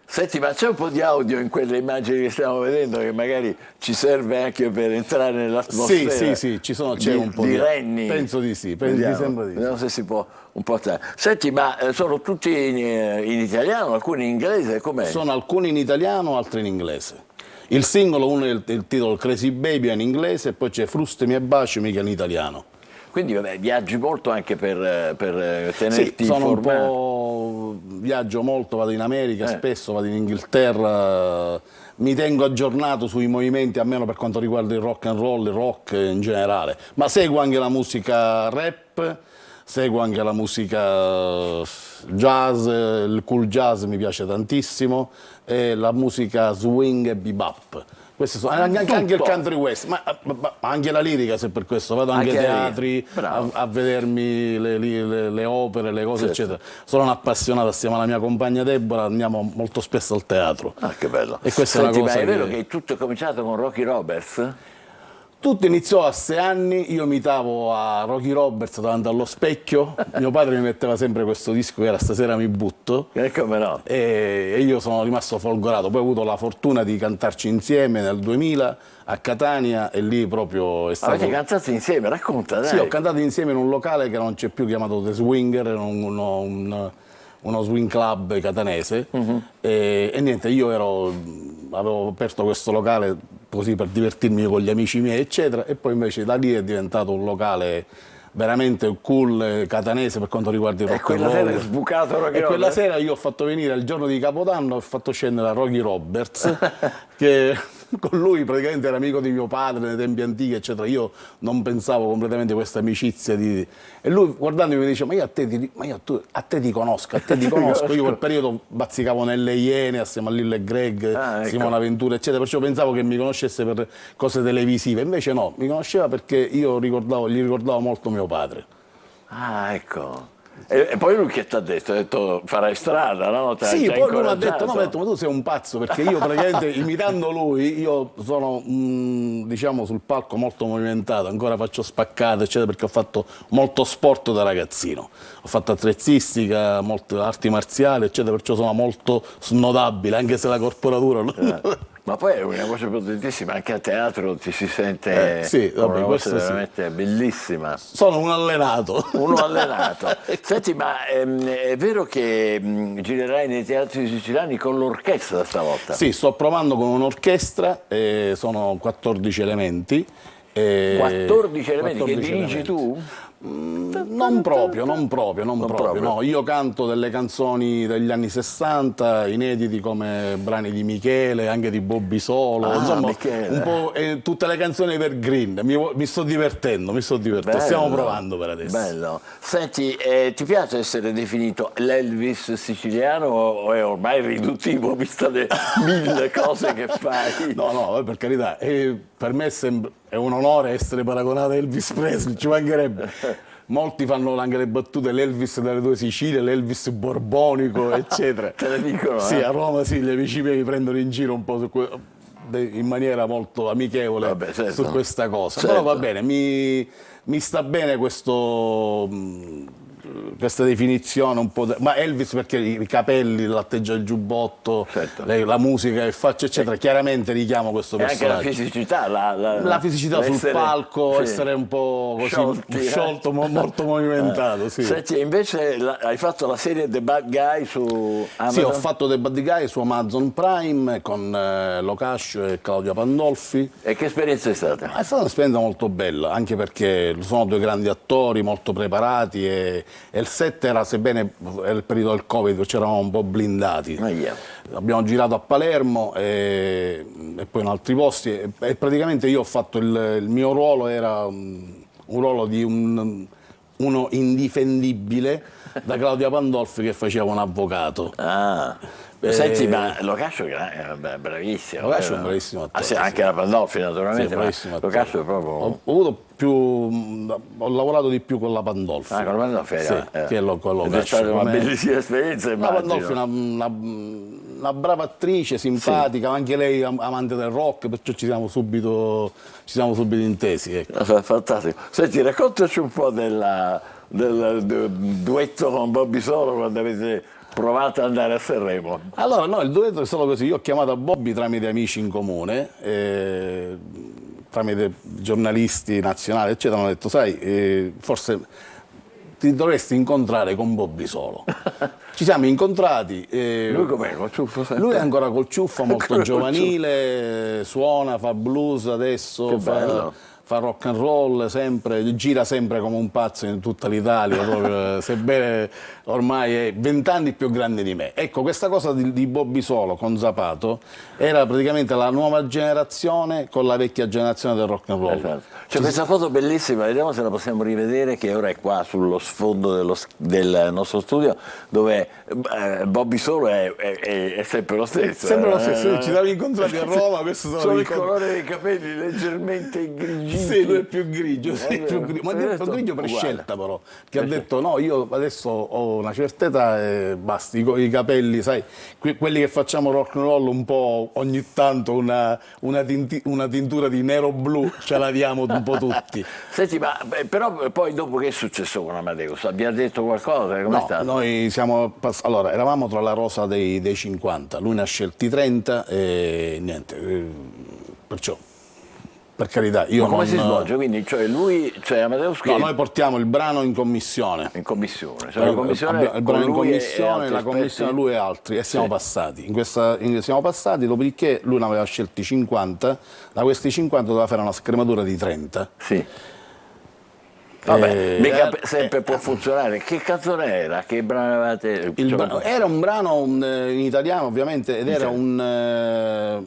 Senti, ma c'è un po' di audio in quelle immagini che stiamo vedendo che magari ci serve anche per entrare nell'atmosfera? Sì, c'è un po' di Renny. Penso di sì, mi sembra di sì. Vediamo se si può un po'. Senti, ma sono tutti in italiano, alcuni in inglese, com'è? Sono alcuni in italiano, altri in inglese. Il singolo, uno è il titolo Crazy Baby, è in inglese, e poi c'è Frustami e baciami, che è in italiano. Quindi viaggi molto anche per tenerti informato? Viaggio molto, vado in America, spesso vado in Inghilterra, mi tengo aggiornato sui movimenti, almeno per quanto riguarda il rock and roll, il rock in generale, ma seguo anche la musica rap, seguo anche la musica jazz, il cool jazz mi piace tantissimo, e la musica swing e bebop. Queste sono, anche il country west, ma anche la lirica, se per questo vado anche ai teatri a vedermi le opere, le cose, eccetera. Sono un appassionato, assieme alla mia compagna Deborah, andiamo molto spesso al teatro. Ah, che bello. E questa Senti, è una cosa ma è vero che tutto è cominciato con Rocky Roberts? Tutto iniziò a 6 anni, io imitavo a Rocky Roberts davanti allo specchio, mio padre mi metteva sempre questo disco che era Stasera mi butto, come no? e io sono rimasto folgorato. Poi ho avuto la fortuna di cantarci insieme nel 2000 a Catania e lì proprio è stato... Avete cantato insieme? Racconta, dai. Sì, ho cantato insieme in un locale che non c'è più, chiamato The Swinger, uno swing club catanese, e niente, io avevo aperto questo locale così per divertirmi con gli amici miei, eccetera, e poi invece da lì è diventato un locale veramente cool catanese per quanto riguarda il rock and roll. E quella sera è sbucato Rocky Roberts? E quella sera io ho fatto venire il giorno di Capodanno, ho fatto scendere a Rocky Roberts, che con lui praticamente era amico di mio padre nei tempi antichi, eccetera. Io non pensavo completamente a questa amicizia e lui guardandomi mi dice: ma io a te ti conosco. Io quel periodo bazzicavo nelle Iene assieme a Lille e Greg, Simona Ventura, eccetera, perciò pensavo che mi conoscesse per cose televisive, invece no, mi conosceva perché io gli ricordavo molto mio padre. Ah, ecco. E poi lui che ti ha detto? Ha detto farai strada, no? Sì, poi lui mi ha detto, no, ma tu sei un pazzo, perché io praticamente imitando lui, io sono diciamo sul palco molto movimentato, ancora faccio spaccate, eccetera, perché ho fatto molto sport da ragazzino. Ho fatto attrezzistica, molte arti marziali, eccetera, perciò sono molto snodabile, anche se la corporatura... Ma poi è una voce potentissima, anche a teatro ti si sente sì, vabbè, una voce questo veramente bellissima. Sono un allenato. Uno allenato. Senti, ma è vero che girerai nei teatri siciliani con l'orchestra stavolta? Sì, sto provando con un'orchestra, sono 14 elementi. 14 elementi che dirigi tu? Non proprio, no. Io canto delle canzoni degli anni 60, inediti come brani di Michele, anche di Bobby Solo, insomma, un po' tutte le canzoni evergreen. Mi sto divertendo, Bello, stiamo provando per adesso. Bello. Senti, ti piace essere definito l'Elvis siciliano o è ormai riduttivo, viste le 1000 cose che fai? No, per carità, per me è un onore essere paragonato a Elvis Presley, ci mancherebbe. Molti fanno anche le battute, l'Elvis delle 2 Sicilie, l'Elvis borbonico, eccetera. Te le dicono? Sì, a Roma sì, gli amici miei mi prendono in giro un po' in maniera molto amichevole su questa cosa. Però va bene, mi sta bene questa definizione un po', ma Elvis perché i capelli, l'atteggiato, il giubbotto, la musica che faccio, eccetera, chiaramente richiamo questo personaggio. E anche la fisicità, la fisicità sul palco, essere un po' così sciolto, molto movimentato. Sì. Senti, invece hai fatto la serie The Bad Guy su Amazon? Sì, ho fatto The Bad Guy su Amazon Prime con Locascio e Claudia Pandolfi. E che esperienza è stata? È stata un'esperienza molto bella, anche perché sono 2 grandi attori molto preparati e il set era, sebbene era il periodo del Covid, c'eravamo un po' blindati. Abbiamo girato a Palermo e poi in altri posti e praticamente io ho fatto il mio ruolo era un ruolo di uno indifendibile da Claudia Pandolfi che faceva un avvocato. Senti, ma Locascio è bravissimo. Locascio è un bravissimo attore. Anche la Pandolfi naturalmente, sì, ma Locascio è proprio... Ho lavorato di più con la Pandolfi. Con la Pandolfi, sì, che è quello è stata una bellissima esperienza, immagino. La Pandolfi è una brava attrice, simpatica, ma anche lei amante del rock, perciò ci siamo subito intesi. Ecco. Fantastico. Senti, raccontaci un po' del duetto con Bobby Solo quando avete provato ad andare a Sanremo. Allora, no, il duetto è stato così. Io ho chiamato Bobby tramite amici in comune, tramite giornalisti nazionali, eccetera. Hanno detto, sai, forse ti dovresti incontrare con Bobby Solo. Ci siamo incontrati. Lui com'è? Col ciuffo sempre? Lui è ancora col ciuffo, molto giovanile, suona, fa blues adesso, fa rock and roll sempre, gira sempre come un pazzo in tutta l'Italia, proprio, sebbene ormai è 20 anni più grande di me. Ecco, questa cosa di Bobby Solo con Zapato era praticamente la nuova generazione con la vecchia generazione del rock and roll. Esatto. C'è questa foto bellissima, vediamo se la possiamo rivedere, che ora è qua sullo sfondo del nostro studio, dove Bobby Solo è sempre lo stesso. Sempre lo stesso, ci siamo incontrati a Roma, questo solo il colore dei capelli leggermente grigiti. Sì, lui è più grigio, sì, più grigio. Ma è più grigio per scelta però, che ha detto no, io adesso ho una certa età e basta, i capelli, sai, quelli che facciamo rock and roll un po' ogni tanto una tintura di nero-blu ce la diamo un po' tutti. Senti, ma però poi dopo che è successo con Amadeus? Abbia detto qualcosa? Com'è stato? Noi siamo allora, eravamo tra la rosa dei 50, lui ne ha scelti 30 e niente, perciò per carità, io ma come non... si svolge? Quindi, cioè lui, cioè Amadeus che... No, noi portiamo il brano in commissione. In commissione, cioè la commissione il brano in commissione, la esperti. commissione lui e altri, e siamo passati. Siamo passati, dopodiché lui ne aveva scelti 50, da questi 50 doveva fare una scrematura di 30. Sì. Vabbè, mica sempre può funzionare. Che canzone era? Che brano avevate? Era un brano in italiano ovviamente ed era un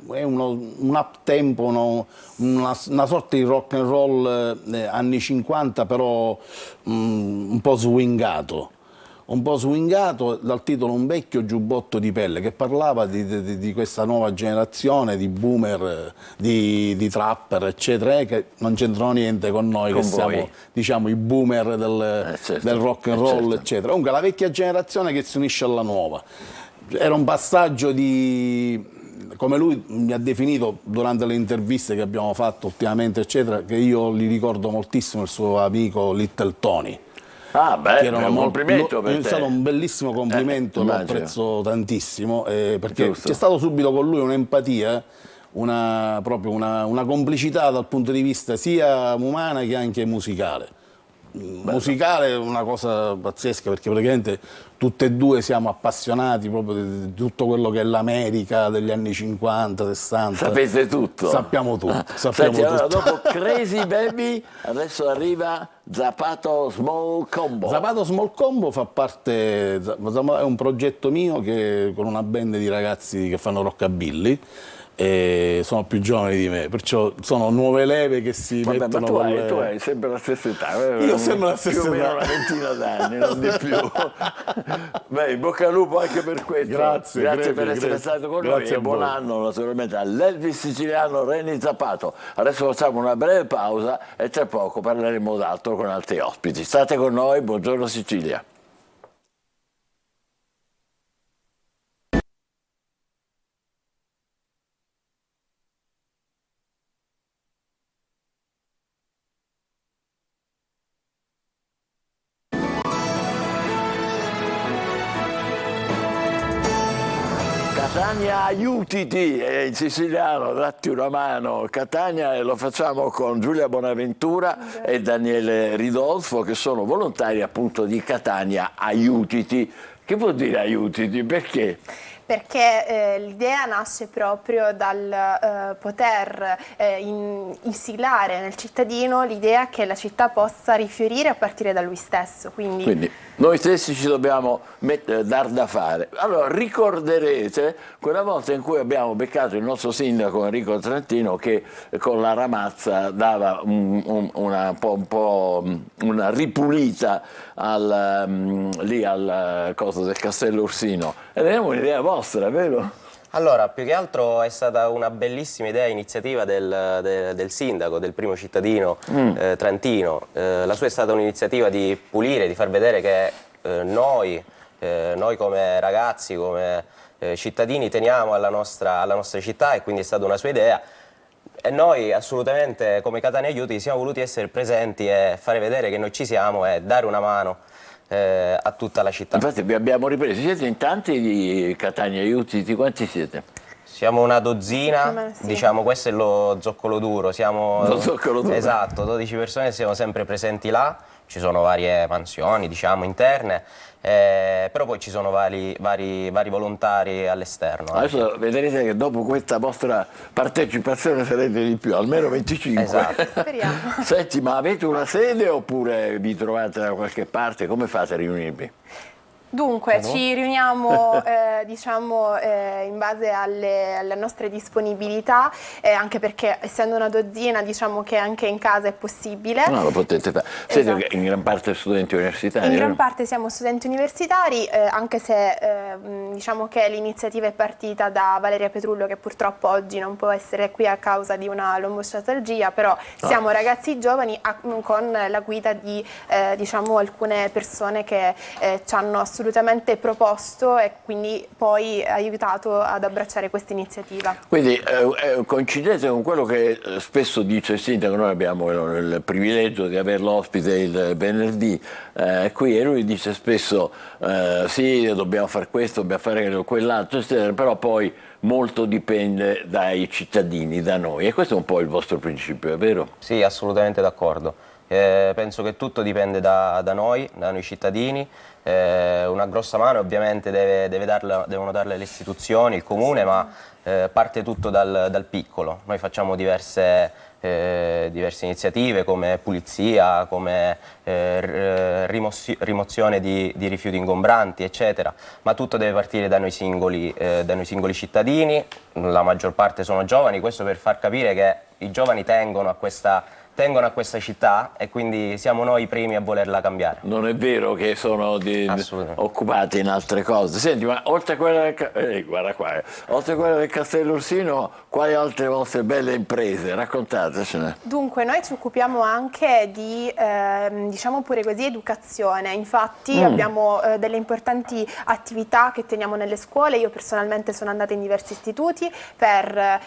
up tempo, una sorta di rock and roll anni 50 però un po' swingato. Dal titolo Un vecchio giubbotto di pelle, che parlava di questa nuova generazione di boomer, di trapper, eccetera, che non c'entrano niente con noi, che siamo, diciamo, i boomer del rock and roll, eccetera. Comunque la vecchia generazione che si unisce alla nuova. Era un passaggio come lui mi ha definito durante le interviste che abbiamo fatto ultimamente, eccetera, che io gli ricordo moltissimo il suo amico Little Tony. Ah, beh, è un complimento per te. È stato un bellissimo complimento, lo apprezzo tantissimo, perché c'è stato subito con lui un'empatia, proprio una complicità dal punto di vista sia umana che anche musicale. Musicale è una cosa pazzesca, perché praticamente tutte e due siamo appassionati proprio di tutto quello che è l'America degli anni 50, 60. Sapete tutto? Sappiamo tutto. Senti, allora, dopo Crazy Baby adesso arriva Zapato Small Combo. Zapato Small Combo fa parte, è un progetto mio con una band di ragazzi che fanno rockabilly. E sono più giovani di me, perciò sono nuove leve che si mettono. Ma tu hai sempre la stessa età. Io ho sempre la stessa età. Più o meno una ventina d'anni, non di più. Beh, in bocca al lupo anche per questo. Grazie per essere stato con noi e buon anno naturalmente all'Elvis siciliano Renny Zapato. Adesso facciamo una breve pausa e tra poco parleremo d'altro con altri ospiti. State con noi, buongiorno Sicilia. Catania aiutiti, in siciliano datti una mano, Catania, e lo facciamo con Giulia Bonaventura e Daniele Ridolfo, che sono volontari appunto di Catania aiutiti. Che vuol dire aiutiti? Perché? Perché l'idea nasce proprio dal poter instillare nel cittadino l'idea che la città possa rifiorire a partire da lui stesso. Quindi noi stessi ci dobbiamo dar da fare. Allora, ricorderete quella volta in cui abbiamo beccato il nostro sindaco Enrico Trentino, che con la ramazza dava una ripulita lì al coso del Castello Ursino. Ed è un'idea vostra, vero? Allora, più che altro è stata una bellissima idea, iniziativa del sindaco, del primo cittadino trentino. La sua è stata un'iniziativa di pulire, di far vedere che noi come ragazzi, come cittadini teniamo alla nostra città, e quindi è stata una sua idea. E noi assolutamente come Catania Aiuti siamo voluti essere presenti e fare vedere che noi ci siamo e dare una mano a tutta la città. Infatti vi abbiamo ripreso, siete in tanti di Catania Aiutiti, quanti siete? Siamo una dozzina, sì. Diciamo questo è lo zoccolo duro, lo zoccolo duro. Esatto, 12 persone, siamo sempre presenti là, ci sono varie mansioni, diciamo, interne, però poi ci sono vari volontari all'esterno. Adesso vedrete che dopo questa vostra partecipazione sarete di più, almeno 25. Esatto. Speriamo. Senti, ma avete una sede oppure vi trovate da qualche parte? Come fate a riunirvi? Dunque, ci riuniamo in base alle nostre disponibilità, anche perché essendo una dozzina diciamo che anche in casa è possibile. No, lo potete fare. Siete Esatto. in gran parte studenti universitari? In gran parte siamo studenti universitari, anche se diciamo che l'iniziativa è partita da Valeria Petrullo, che purtroppo oggi non può essere qui a causa di una lombosciatalgia, però siamo ragazzi giovani con la guida di diciamo alcune persone che ci hanno assolutamente proposto e quindi poi aiutato ad abbracciare questa iniziativa. Quindi coincidete con quello che spesso dice il sindaco. Noi abbiamo il privilegio di averlo ospite il venerdì qui, e lui dice spesso sì, dobbiamo fare questo, dobbiamo fare quell'altro, eccetera, però poi molto dipende dai cittadini, da noi, e questo è un po' il vostro principio, è vero? Sì, assolutamente d'accordo. Penso che tutto dipende da noi cittadini. Una grossa mano ovviamente devono darle le istituzioni, il comune, ma parte tutto dal piccolo. Noi facciamo diverse iniziative come pulizia, come rimozione di rifiuti ingombranti, eccetera, ma tutto deve partire da noi singoli cittadini. La maggior parte sono giovani, questo per far capire che i giovani tengono a questa città, e quindi siamo noi i primi a volerla cambiare. Non è vero che sono occupati in altre cose. Senti, ma oltre a quella del Castello Ursino, quali altre vostre belle imprese? Raccontatecene. Dunque, noi ci occupiamo anche di, diciamo pure così, educazione. Infatti abbiamo delle importanti attività che teniamo nelle scuole. Io personalmente sono andata in diversi istituti per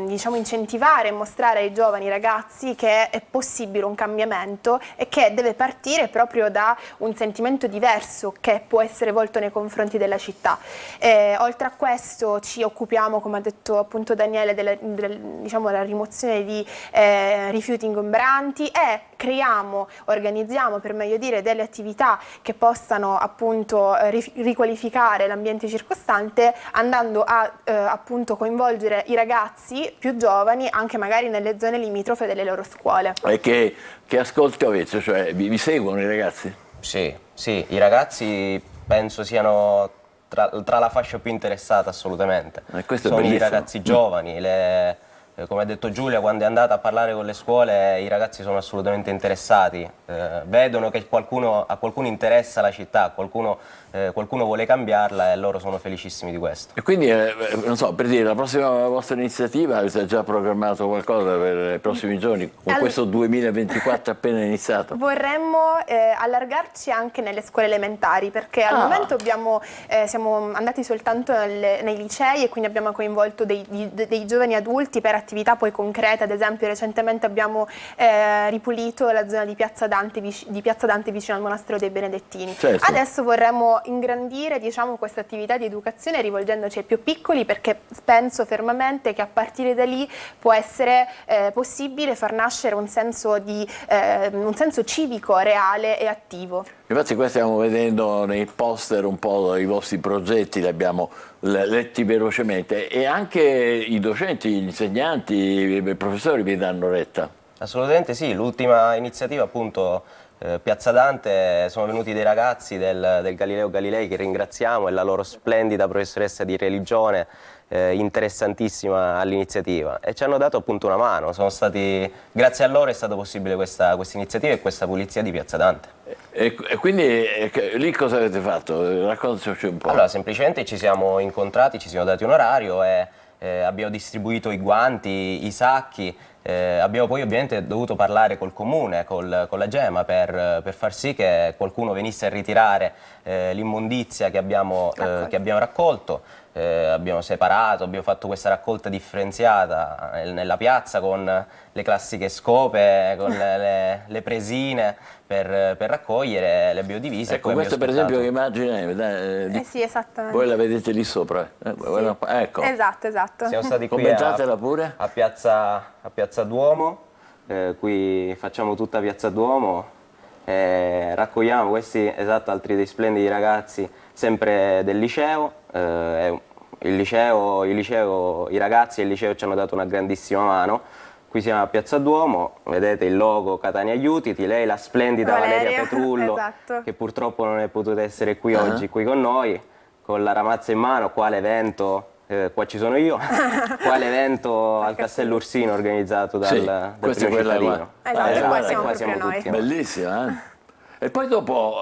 diciamo incentivare e mostrare ai giovani ragazzi che è possibile un cambiamento e che deve partire proprio da un sentimento diverso che può essere volto nei confronti della città. Oltre a questo ci occupiamo, come ha detto appunto Daniele, diciamo, la rimozione di rifiuti ingombranti, e organizziamo per meglio dire delle attività che possano appunto riqualificare l'ambiente circostante, andando a appunto coinvolgere i ragazzi più giovani anche magari nelle zone limitrofe delle loro scuole. E che ascolti avete? Cioè, vi seguono i ragazzi? Sì, i ragazzi penso siano tra la fascia più interessata assolutamente. Sono i ragazzi giovani, come ha detto Giulia, quando è andata a parlare con le scuole i ragazzi sono assolutamente interessati, vedono che a qualcuno interessa la città, qualcuno vuole cambiarla, e loro sono felicissimi di questo. E quindi, non so, per dire, la prossima vostra iniziativa, avete già programmato qualcosa per i prossimi giorni, con questo 2024 appena iniziato? Vorremmo allargarci anche nelle scuole elementari, perché al momento siamo andati soltanto nei licei, e quindi abbiamo coinvolto dei giovani adulti per attività poi concrete. Ad esempio recentemente abbiamo ripulito la zona di Piazza Dante vicino al monastero dei Benedettini. Certo. Adesso vorremmo ingrandire, diciamo, questa attività di educazione rivolgendoci ai più piccoli, perché penso fermamente che a partire da lì può essere possibile far nascere un senso civico reale e attivo. Infatti qua stiamo vedendo nei poster un po' i vostri progetti, li abbiamo letti velocemente, e anche i docenti, gli insegnanti, i professori vi danno retta. Assolutamente sì, l'ultima iniziativa appunto Piazza Dante, sono venuti dei ragazzi del Galileo Galilei, che ringraziamo, e la loro splendida professoressa di religione, interessantissima all'iniziativa, e ci hanno dato appunto una mano. Grazie a loro è stato possibile questa iniziativa e questa pulizia di Piazza Dante. E quindi lì cosa avete fatto? Raccontaci un po'. Allora, semplicemente ci siamo incontrati, ci siamo dati un orario e abbiamo distribuito i guanti, i sacchi. Abbiamo poi ovviamente dovuto parlare col comune, con la Gema, per far sì che qualcuno venisse a ritirare l'immondizia che abbiamo raccolto. Abbiamo separato, abbiamo fatto questa raccolta differenziata nella piazza con le classiche scope, con le presine per raccogliere, le abbiamo divise. Ecco, questa per esempio che immagine è? Sì, esattamente. Voi la vedete lì sopra? Sì. Ecco. Esatto. Siamo stati qui a Piazza Duomo, qui facciamo tutta Piazza Duomo, Raccogliamo questi altri dei splendidi ragazzi sempre del liceo. I ragazzi del liceo ci hanno dato una grandissima mano. Qui siamo a Piazza Duomo, vedete il logo Catania Aiutiti, lei la splendida Valeria Petrullo, esatto. che purtroppo non è potuta essere qui oggi qui con noi, con la ramazza in mano, qua l'evento, qua ci sono io, qua l'evento al Castello Ursino organizzato dal primo cittadino. Esatto, qua siamo proprio noi. Bellissima, eh? E poi dopo,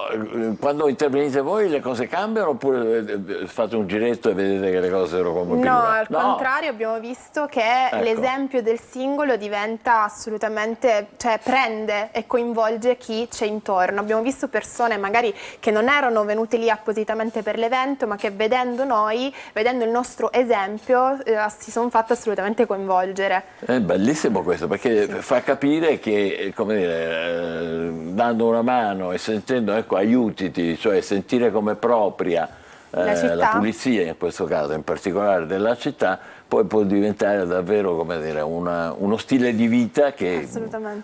quando intervenite voi, le cose cambiano oppure fate un giretto e vedete che le cose sono come prima? No, al contrario, abbiamo visto che l'esempio del singolo diventa assolutamente, cioè prende e coinvolge chi c'è intorno. Abbiamo visto persone magari che non erano venute lì appositamente per l'evento, ma che vedendo noi, vedendo il nostro esempio, si sono fatte assolutamente coinvolgere. È bellissimo questo, perché fa capire che, come dire, dando una mano e sentendo, ecco, aiutiti, cioè sentire come propria la pulizia in questo caso, in particolare della città, poi può diventare davvero, come dire, uno stile di vita che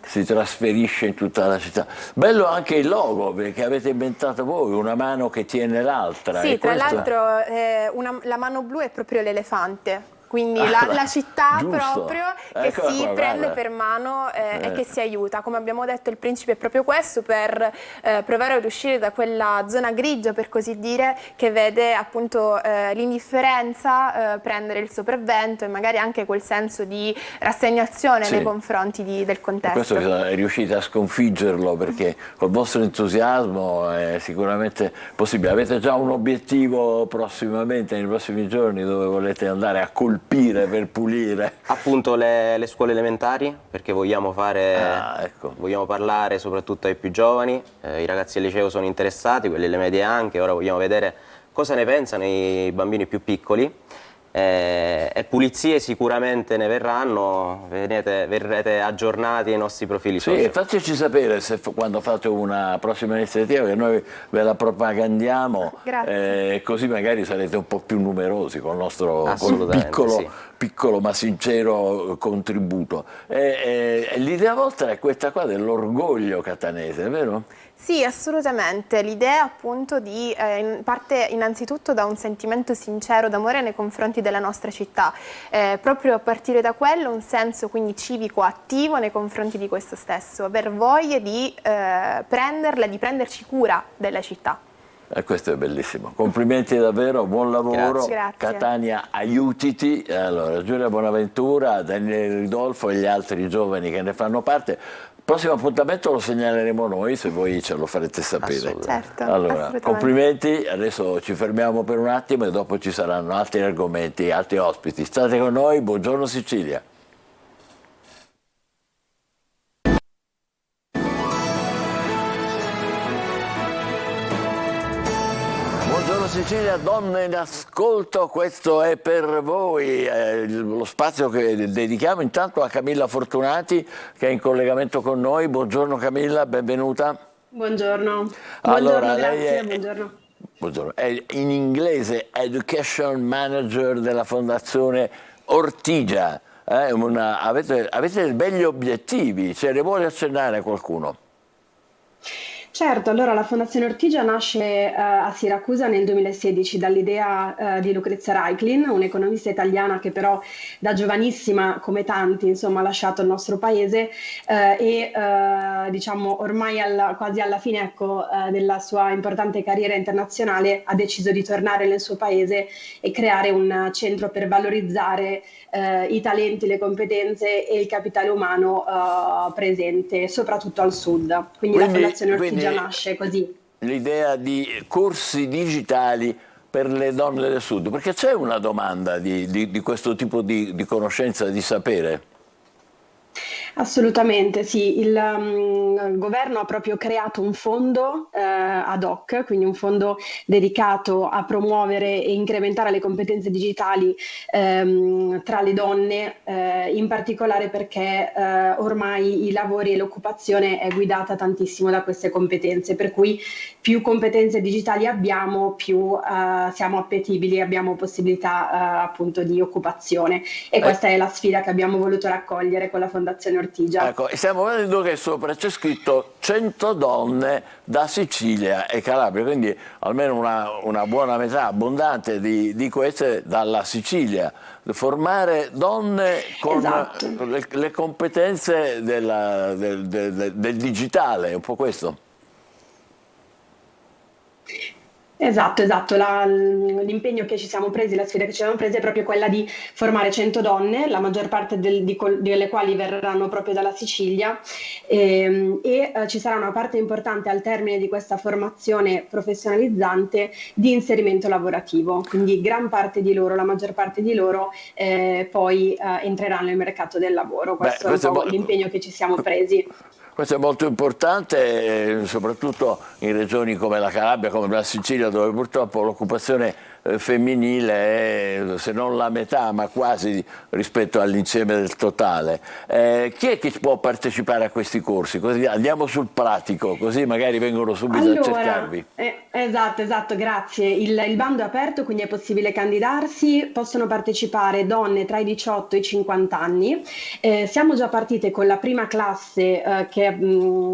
si trasferisce in tutta la città. Bello anche il logo che avete inventato voi, una mano che tiene l'altra. Sì, tra l'altro la mano blu è proprio l'elefante. Quindi la città proprio che si prende per mano e che si aiuta. Come abbiamo detto, il principio è proprio questo, per provare ad uscire da quella zona grigia, per così dire, che vede appunto l'indifferenza prendere il sopravvento e magari anche quel senso di rassegnazione nei confronti del contesto. Questo riuscite a sconfiggerlo, perché col vostro entusiasmo è sicuramente possibile. Avete già un obiettivo prossimamente, nei prossimi giorni, dove volete andare a colpire per pulire? Appunto le scuole elementari, perché vogliamo vogliamo parlare soprattutto ai più giovani. I ragazzi del liceo sono interessati, quelli delle medie anche. Ora vogliamo vedere cosa ne pensano i bambini più piccoli. E pulizie sicuramente ne verranno, verrete aggiornati ai nostri profili social. Sì, fateci sapere quando fate una prossima iniziativa, che noi ve la propagandiamo, così magari sarete un po' più numerosi con il nostro piccolo ma sincero contributo. L'idea vostra è questa qua dell'orgoglio catanese, è vero? Sì, assolutamente. L'idea appunto parte innanzitutto da un sentimento sincero d'amore nei confronti della nostra città, proprio a partire da quello un senso quindi civico attivo nei confronti di questo stesso, aver voglia di prenderla, di prenderci cura della città. Questo è bellissimo, complimenti davvero, buon lavoro. Grazie. Catania Aiutiti. Allora, Giulia Bonaventura, Daniele Ridolfo e gli altri giovani che ne fanno parte. Prossimo appuntamento lo segnaleremo noi, se voi ce lo farete sapere. Certo, allora, complimenti, adesso ci fermiamo per un attimo e dopo ci saranno altri argomenti, altri ospiti. State con noi, buongiorno Sicilia. Buongiorno Sicilia, donne in ascolto, questo è per voi, lo spazio che dedichiamo intanto a Camilla Fortunati che è in collegamento con noi. Buongiorno Camilla, benvenuta. Buongiorno. Allora, Grazie, buongiorno. Buongiorno. È in inglese Education Manager della Fondazione Ortigia. Avete begli obiettivi, ce ne vuole accennare qualcuno? Certo, allora la Fondazione Ortigia nasce a Siracusa nel 2016 dall'idea di Lucrezia Reiklin, un'economista italiana che però da giovanissima, come tanti, insomma, ha lasciato il nostro paese diciamo ormai quasi alla fine, ecco, della sua importante carriera internazionale ha deciso di tornare nel suo paese e creare un centro per valorizzare i talenti, le competenze e il capitale umano presente soprattutto al sud. Quindi la Fondazione Ortigia nasce così. L'idea di corsi digitali per le donne del sud, perché c'è una domanda di questo tipo di conoscenza, di sapere? Assolutamente sì, il governo ha proprio creato un fondo ad hoc, quindi un fondo dedicato a promuovere e incrementare le competenze digitali tra le donne, in particolare perché ormai i lavori e l'occupazione è guidata tantissimo da queste competenze, per cui più competenze digitali abbiamo, più siamo appetibili, abbiamo possibilità appunto di occupazione, e questa è la sfida che abbiamo voluto raccogliere con la Fondazione Ortigia. Ecco, stiamo vedendo che sopra c'è scritto 100 donne da Sicilia e Calabria, quindi almeno una buona metà abbondante di queste dalla Sicilia. Formare donne con Esatto. le competenze del digitale, è un po' questo? Esatto, l'impegno che ci siamo presi, la sfida che ci siamo presi è proprio quella di formare 100 donne, la maggior parte delle quali verranno proprio dalla Sicilia ci sarà una parte importante al termine di questa formazione professionalizzante di inserimento lavorativo, quindi gran parte di loro, la maggior parte di loro poi entreranno nel mercato del lavoro, questo è un po' l'impegno che ci siamo presi. Questo è molto importante, soprattutto in regioni come la Calabria, come la Sicilia, dove purtroppo l'occupazione femminile è, se non la metà, ma quasi rispetto all'insieme del totale. Chi è che può partecipare a questi corsi? Così andiamo sul pratico, così magari vengono subito a cercarvi. Esatto, grazie. Il bando è aperto, quindi è possibile candidarsi. Possono partecipare donne tra i 18 e i 50 anni. Siamo già partite con la prima classe che è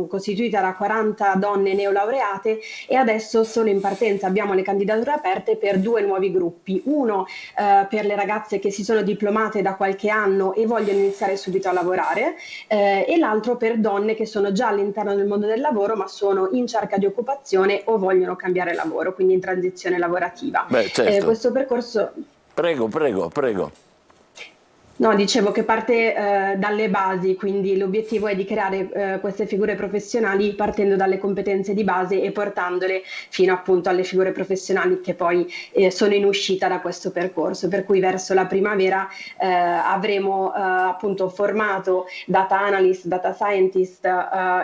costituita da 40 donne neolaureate e adesso sono in partenza. Abbiamo le candidature aperte per 2 nuovi gruppi. Uno per le ragazze che si sono diplomate da qualche anno e vogliono iniziare subito a lavorare e l'altro per donne che sono già all'interno del mondo del lavoro ma sono in cerca di occupazione o vogliono cambiare lavoro, quindi in transizione lavorativa. Certo. Questo percorso... Prego. No, dicevo che parte dalle basi, quindi l'obiettivo è di creare queste figure professionali partendo dalle competenze di base e portandole fino appunto alle figure professionali che poi sono in uscita da questo percorso, per cui verso la primavera avremo appunto formato data analyst, data scientist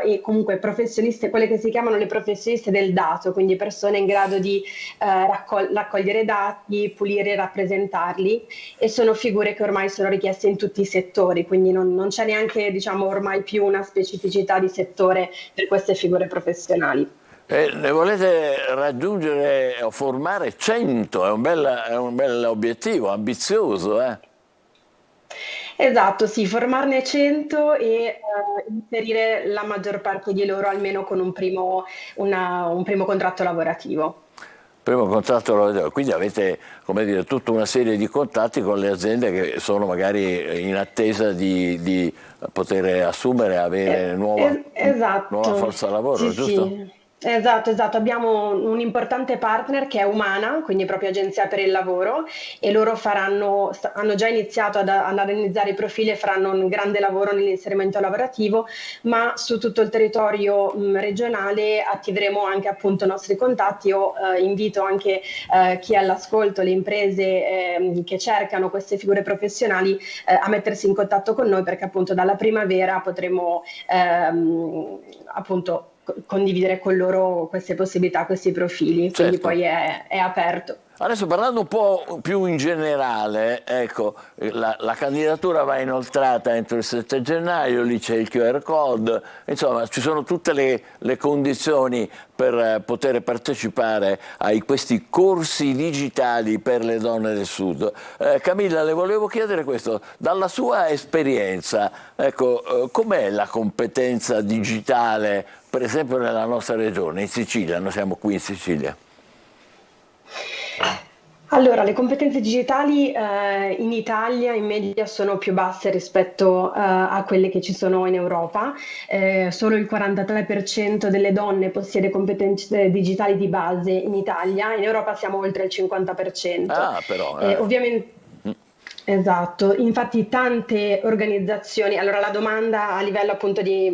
e comunque professioniste, quelle che si chiamano le professioniste del dato, quindi persone in grado di raccogliere dati, pulire e rappresentarli, e sono figure che ormai sono richieste in tutti i settori, quindi non c'è neanche, diciamo, ormai più una specificità di settore per queste figure professionali. Ne volete raggiungere o formare 100, è un bel obiettivo, ambizioso, Esatto, sì, formarne 100 e inserire la maggior parte di loro almeno con un primo contratto lavorativo. Primo contratto, quindi avete, come dire, tutta una serie di contatti con le aziende che sono magari in attesa di poter assumere, avere nuova forza lavoro, sì, giusto? Sì. Esatto, abbiamo un importante partner che è Umana, quindi proprio Agenzia per il Lavoro, e loro hanno già iniziato ad analizzare i profili e faranno un grande lavoro nell'inserimento lavorativo, ma su tutto il territorio regionale attiveremo anche appunto i nostri contatti. Io invito anche chi è all'ascolto, le imprese che cercano queste figure professionali a mettersi in contatto con noi, perché appunto dalla primavera potremo appunto condividere con loro queste possibilità, questi profili, quindi poi è aperto. Adesso parlando un po' più in generale, ecco, la candidatura va inoltrata entro il 7 gennaio, lì c'è il QR code, insomma ci sono tutte le condizioni per poter partecipare a questi corsi digitali per le donne del Sud. Camilla, le volevo chiedere questo, dalla sua esperienza, ecco, com'è la competenza digitale, per esempio nella nostra regione, in Sicilia, noi siamo qui in Sicilia? Allora, le competenze digitali in Italia in media sono più basse rispetto a quelle che ci sono in Europa. Solo il 43% delle donne possiede competenze digitali di base in Italia, in Europa siamo oltre il 50%. Ah, però. Ovviamente. Esatto, infatti tante organizzazioni, allora la domanda a livello appunto di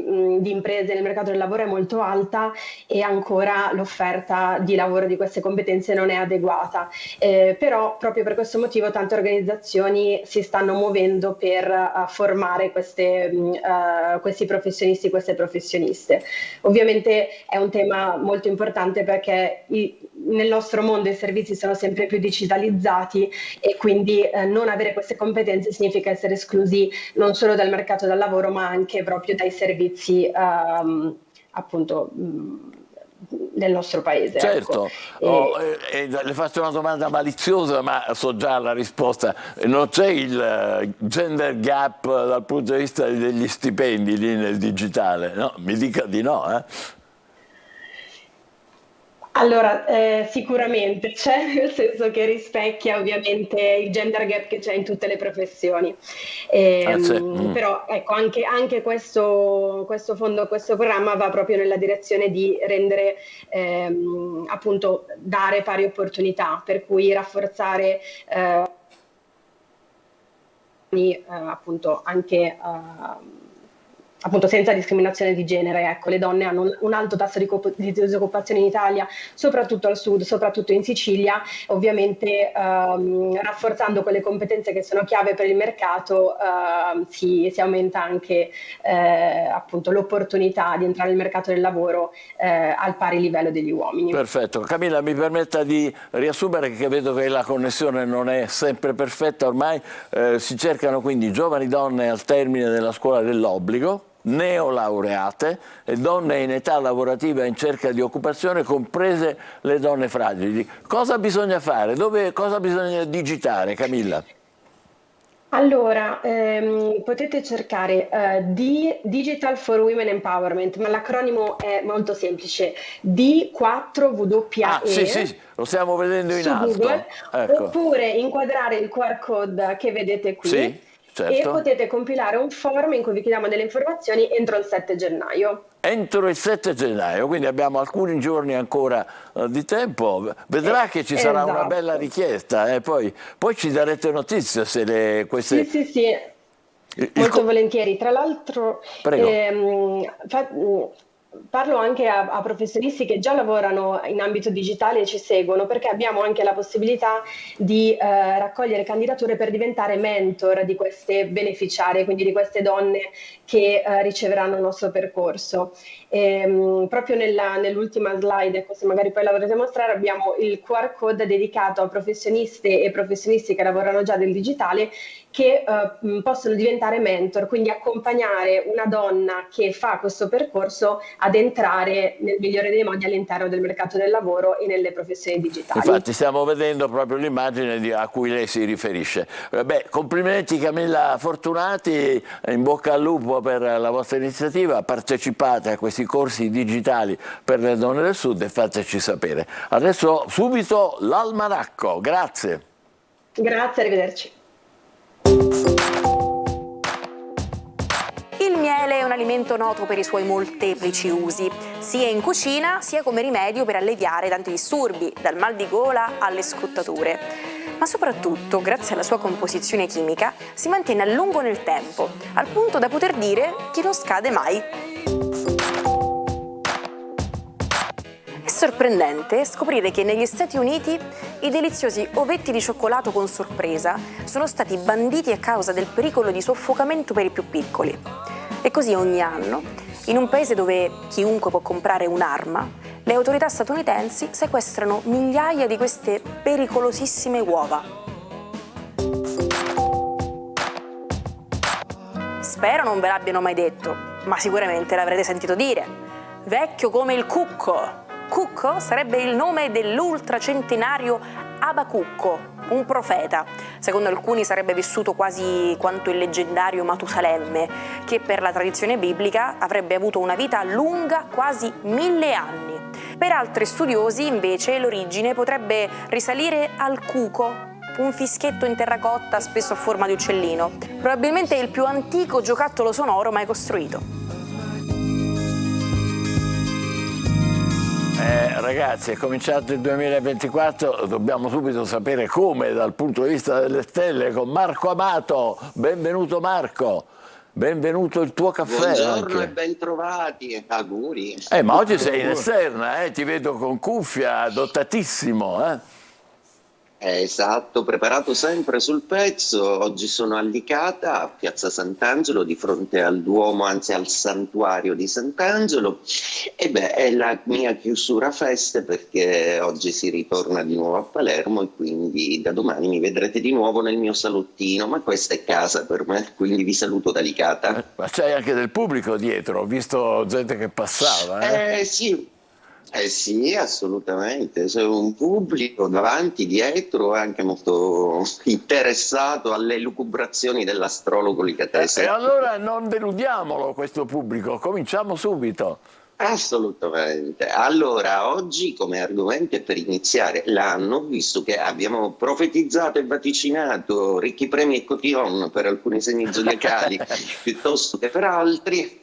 imprese nel mercato del lavoro è molto alta e ancora l'offerta di lavoro di queste competenze non è adeguata, però proprio per questo motivo tante organizzazioni si stanno muovendo per formare questi professionisti, queste professioniste. Ovviamente è un tema molto importante perché nel nostro mondo i servizi sono sempre più digitalizzati e quindi non avere queste competenze significa essere esclusi non solo dal mercato del lavoro ma anche proprio dai servizi appunto del nostro paese. Certo, ecco. le faccio una domanda maliziosa, ma so già la risposta. Non c'è il gender gap dal punto di vista degli stipendi lì nel digitale? No? Mi dica di no, Allora, sicuramente c'è, nel senso che rispecchia ovviamente il gender gap che c'è in tutte le professioni. Però ecco, anche questo fondo, questo programma va proprio nella direzione di rendere, appunto, dare pari opportunità, per cui rafforzare appunto anche appunto senza discriminazione di genere. Ecco, le donne hanno un alto tasso di disoccupazione in Italia, soprattutto al sud, soprattutto in Sicilia. Ovviamente rafforzando quelle competenze che sono chiave per il mercato si aumenta anche appunto l'opportunità di entrare nel mercato del lavoro al pari livello degli uomini. Perfetto. Camilla, mi permetta di riassumere, che vedo che la connessione non è sempre perfetta ormai. Si cercano quindi giovani donne al termine della scuola dell'obbligo, neolaureate e donne in età lavorativa in cerca di occupazione, comprese le donne fragili. Cosa bisogna fare? Cosa bisogna digitare, Camilla? Allora, potete cercare Digital for Women Empowerment, ma l'acronimo è molto semplice, D4WE. Ah, sì, lo stiamo vedendo in alto. Google, ecco. Oppure inquadrare il QR code che vedete qui. Sì, certo. E potete compilare un form in cui vi chiediamo delle informazioni entro il 7 gennaio. Entro il 7 gennaio, quindi abbiamo alcuni giorni ancora di tempo. Vedrà che ci sarà una bella richiesta, poi ci darete notizie se queste... Sì, molto volentieri. Tra l'altro parlo anche a professionisti che già lavorano in ambito digitale e ci seguono, perché abbiamo anche la possibilità di raccogliere candidature per diventare mentor di queste beneficiarie, quindi di queste donne che riceveranno il nostro percorso. Proprio nell'ultima slide, ecco, se magari poi la vorrete mostrare, abbiamo il QR code dedicato a professioniste e professionisti che lavorano già del digitale, che possono diventare mentor, quindi accompagnare una donna che fa questo percorso ad entrare nel migliore dei modi all'interno del mercato del lavoro e nelle professioni digitali. Infatti stiamo vedendo proprio l'immagine a cui lei si riferisce. Complimenti Camilla Fortunati, in bocca al lupo per la vostra iniziativa, partecipate a questi corsi digitali per le donne del Sud e fateci sapere. Adesso subito l'almanacco, grazie. Grazie, arrivederci. Il miele è un alimento noto per i suoi molteplici usi, sia in cucina sia come rimedio per alleviare tanti disturbi, dal mal di gola alle scottature. Ma soprattutto, grazie alla sua composizione chimica, si mantiene a lungo nel tempo, al punto da poter dire che non scade mai. È sorprendente scoprire che negli Stati Uniti i deliziosi ovetti di cioccolato con sorpresa sono stati banditi a causa del pericolo di soffocamento per i più piccoli. E così ogni anno, in un paese dove chiunque può comprare un'arma, le autorità statunitensi sequestrano migliaia di queste pericolosissime uova. Spero non ve l'abbiano mai detto, ma sicuramente l'avrete sentito dire. Vecchio come il cucco. Cucco sarebbe il nome dell'ultracentenario Abacucco, un profeta. Secondo alcuni sarebbe vissuto quasi quanto il leggendario Matusalemme, che per la tradizione biblica avrebbe avuto una vita lunga quasi 1000 anni. Per altri studiosi, invece, l'origine potrebbe risalire al cuco, un fischietto in terracotta spesso a forma di uccellino, probabilmente il più antico giocattolo sonoro mai costruito. Ragazzi, è cominciato il 2024, dobbiamo subito sapere come dal punto di vista delle stelle con Marco Amato. Benvenuto Marco, benvenuto il tuo caffè. Buongiorno anche. E ben trovati, auguri. Ma oggi sei in esterna, ti vedo con cuffia, dotatissimo. Esatto, preparato sempre sul pezzo. Oggi sono a Licata, a Piazza Sant'Angelo, di fronte al Duomo, anzi al santuario di Sant'Angelo. E è la mia chiusura feste, perché oggi si ritorna di nuovo a Palermo e quindi da domani mi vedrete di nuovo nel mio salottino, ma questa è casa per me, quindi vi saluto da Licata. Ma c'hai anche del pubblico dietro, ho visto gente che passava. Sì. Eh sì, assolutamente, c'è un pubblico davanti, dietro, anche molto interessato alle lucubrazioni dell'astrologo Licatese. E allora non deludiamolo questo pubblico, cominciamo subito. Assolutamente. Allora, oggi come argomento e per iniziare l'anno, visto che abbiamo profetizzato e vaticinato ricchi premi e cotillon per alcuni segni zodiacali piuttosto che per altri,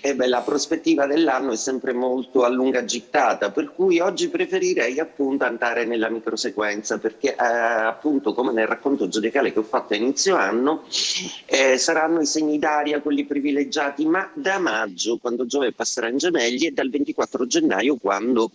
e beh, la prospettiva dell'anno è sempre molto a lunga gittata, per cui oggi preferirei appunto andare nella microsequenza, perché appunto come nel racconto zodiacale che ho fatto a inizio anno, saranno i segni d'aria quelli privilegiati, ma da maggio, quando Giove passerà in Gemelli, e dal 24 gennaio quando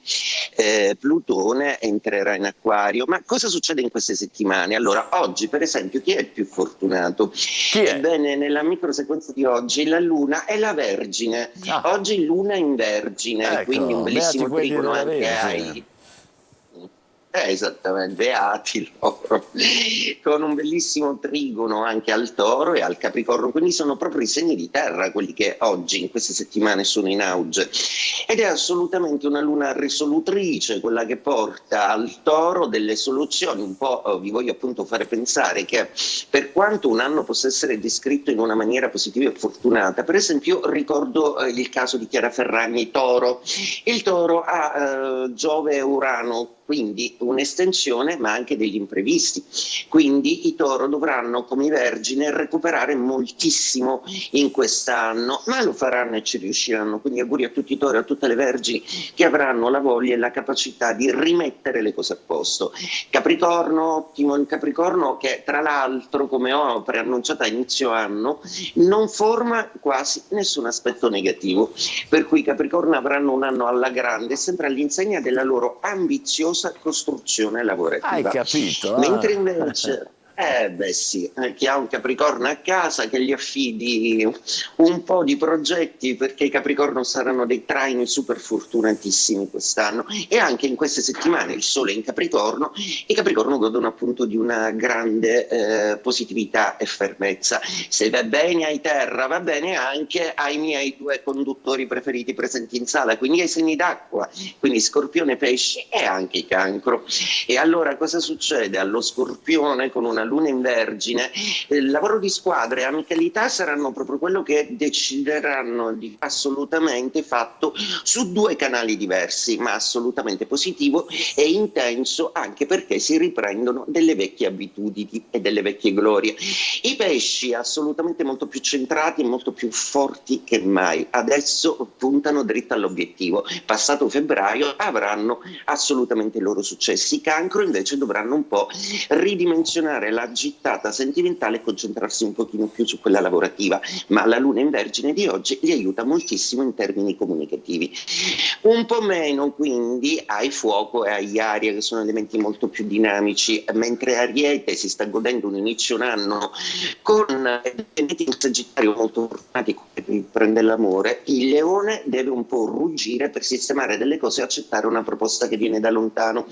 Plutone entrerà in Acquario. Ma cosa succede in queste settimane? Allora, oggi per esempio chi è il più fortunato? Chi è? Ebbene, nella microsequenza di oggi la Luna è la Vergine. Oggi Luna in Vergine, Ecco, quindi un bellissimo beati quelli trigono della anche Vergine. ai... Esattamente, beati loro, con un bellissimo trigono anche al Toro e al Capricorno, quindi sono proprio i segni di terra quelli che oggi in queste settimane sono in auge, ed è assolutamente una luna risolutrice, quella che porta al Toro delle soluzioni. Un po' vi voglio appunto fare pensare che per quanto un anno possa essere descritto in una maniera positiva e fortunata, per esempio ricordo il caso di Chiara Ferragni, Toro. Il Toro ha Giove e Urano, quindi un'estensione ma anche degli imprevisti, quindi i Toro dovranno come i Vergine recuperare moltissimo in quest'anno, ma lo faranno e ci riusciranno, quindi auguri a tutti i Tori e a tutte le Vergini che avranno la voglia e la capacità di rimettere le cose a posto. Capricorno, ottimo il Capricorno, che tra l'altro, come ho preannunciato a inizio anno, non forma quasi nessun aspetto negativo, per cui i Capricorno avranno un anno alla grande, sempre all'insegna della loro ambiziosa costruzione lavorativa. Hai capito? Mentre invece beh sì, chi ha un Capricorno a casa che gli affidi un po' di progetti, perché i Capricorno saranno dei traini super fortunatissimi quest'anno, e anche in queste settimane il Sole in Capricorno, i Capricorno godono appunto di una grande positività e fermezza. Se va bene ai Terra, va bene anche ai miei due conduttori preferiti presenti in sala, quindi ai segni d'acqua, quindi Scorpione, Pesci e anche i Cancro. E allora cosa succede? Allo Scorpione, con una Luna in Vergine, il lavoro di squadra e amicalità saranno proprio quello che decideranno di assolutamente fatto su due canali diversi, ma assolutamente positivo e intenso, anche perché si riprendono delle vecchie abitudini e delle vecchie glorie. I Pesci assolutamente molto più centrati e molto più forti che mai, adesso puntano dritto all'obiettivo. Passato febbraio avranno assolutamente i loro successi. I Cancro invece dovranno un po' ridimensionare la gittata sentimentale e concentrarsi un pochino più su quella lavorativa, ma la Luna in Vergine di oggi li aiuta moltissimo in termini comunicativi. Un po' meno quindi ai Fuoco e agli Aria, che sono elementi molto più dinamici, mentre Ariete si sta godendo un inizio anno con elementi in Sagittario molto fortunati che prende l'amore. Il Leone deve un po' ruggire per sistemare delle cose e accettare una proposta che viene da lontano.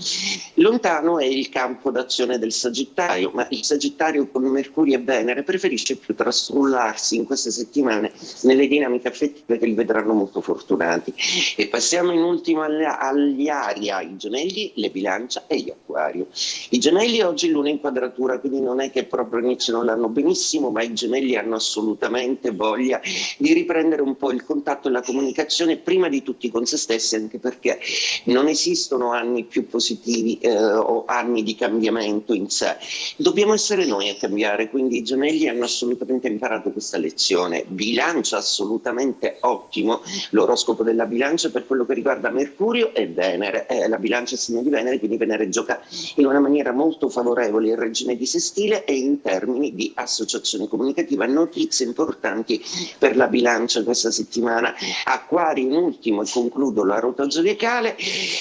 Lontano è il campo d'azione del Sagittario, ma il Sagittario con Mercurio e Venere preferisce più trastrullarsi in queste settimane nelle dinamiche affettive che li vedranno molto fortunati. E passiamo in ultimo agli Aria, i Gemelli, le Bilancia e gli Acquario. I Gemelli oggi Luna in quadratura, quindi non è che proprio iniziano l'anno benissimo, ma i Gemelli hanno assolutamente voglia di riprendere un po' il contatto e la comunicazione, prima di tutti con se stessi, anche perché non esistono anni più positivi o anni di cambiamento in sé. Dobbiamo essere noi a cambiare, quindi i Gemelli hanno assolutamente imparato questa lezione. Bilancia assolutamente ottimo, l'oroscopo della Bilancia per quello che riguarda Mercurio e Venere. La Bilancia è segno di Venere, quindi Venere gioca in una maniera molto favorevole in regime di sestile e in termini di associazione comunicativa. Notizie importanti per la Bilancia questa settimana. Acquari in ultimo, e concludo la ruota zodiacale,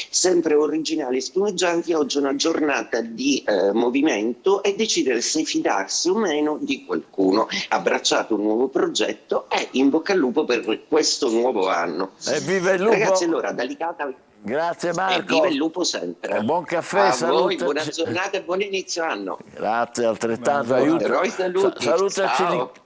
sempre originali e spumeggianti. Oggi è una giornata di movimento e decidere se fidarsi o meno di qualcuno. Abbracciate un nuovo progetto e in bocca al lupo per questo nuovo anno. Viva il lupo! Ragazzi, allora, da Licata... Grazie Marco. Viva il lupo sempre. Buon caffè, a salutaci. voi, buona giornata e buon inizio anno. Grazie, altrettanto.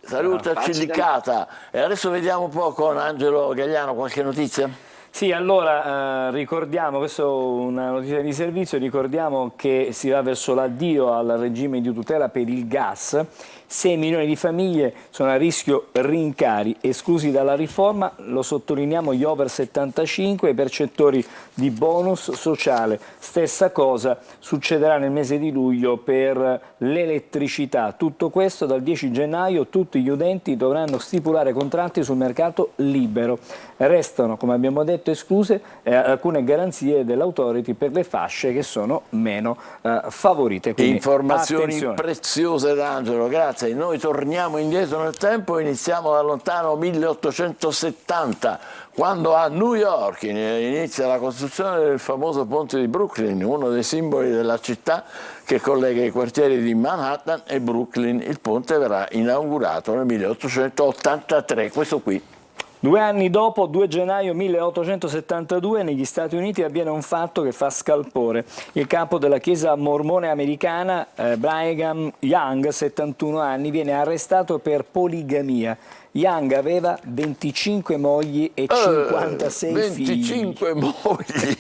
Salutaci Pace Licata. E adesso vediamo un po' con Angelo Gagliano qualche notizia. Sì, allora ricordiamo, questa è una notizia di servizio, ricordiamo che si va verso l'addio al regime di tutela per il gas. 6 milioni di famiglie sono a rischio rincari, esclusi dalla riforma, lo sottolineiamo, gli over 75 e i percettori di bonus sociale. Stessa cosa succederà nel mese di luglio per l'elettricità. Tutto questo dal 10 gennaio tutti gli utenti dovranno stipulare contratti sul mercato libero. Restano, come abbiamo detto, escluse alcune garanzie dell'autority per le fasce che sono meno favorite. Quindi, informazioni attenzione. preziose d'Angelo, grazie. Noi torniamo indietro nel tempo e iniziamo da lontano 1870, quando a New York inizia la costruzione del famoso ponte di Brooklyn, uno dei simboli della città che collega i quartieri di Manhattan e Brooklyn. Il ponte verrà inaugurato nel 1883, questo qui. 2 anni dopo, 2 gennaio 1872, negli Stati Uniti avviene un fatto che fa scalpore. Il capo della chiesa mormone americana, Brigham Young, 71 anni, viene arrestato per poligamia. Young aveva 25 mogli e 56 25 figli. mogli!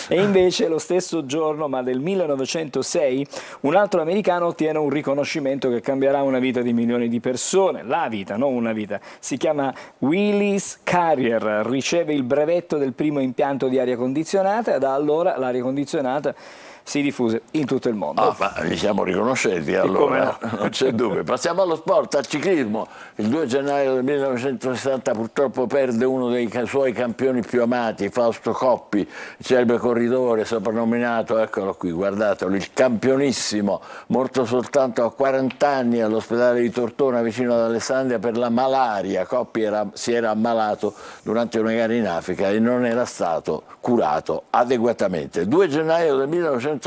E invece lo stesso giorno, ma del 1906, un altro americano ottiene un riconoscimento che cambierà una vita di milioni di persone. La vita, non una vita. Si chiama Willis Carrier, riceve il brevetto del primo impianto di aria condizionata e da allora l'aria condizionata si diffuse in tutto il mondo. Ah, ma li siamo riconoscenti allora, no? Non c'è dubbio. Passiamo allo sport, al ciclismo. Il 2 gennaio del 1960 purtroppo perde uno dei suoi campioni più amati, Fausto Coppi, celebre corridore soprannominato, eccolo qui, guardatelo, il campionissimo, morto soltanto a 40 anni all'ospedale di Tortona vicino ad Alessandria per la malaria. Coppi si era ammalato durante una gara in Africa e non era stato curato adeguatamente. 2 gennaio del 1968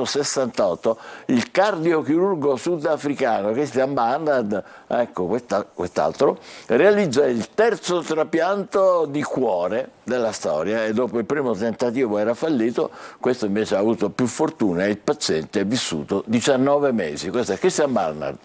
il cardiochirurgo sudafricano Christian Barnard, ecco quest'altro, realizza il terzo trapianto di cuore della storia e dopo il primo tentativo era fallito, questo invece ha avuto più fortuna e il paziente è vissuto 19 mesi. Questo è Christian Barnard.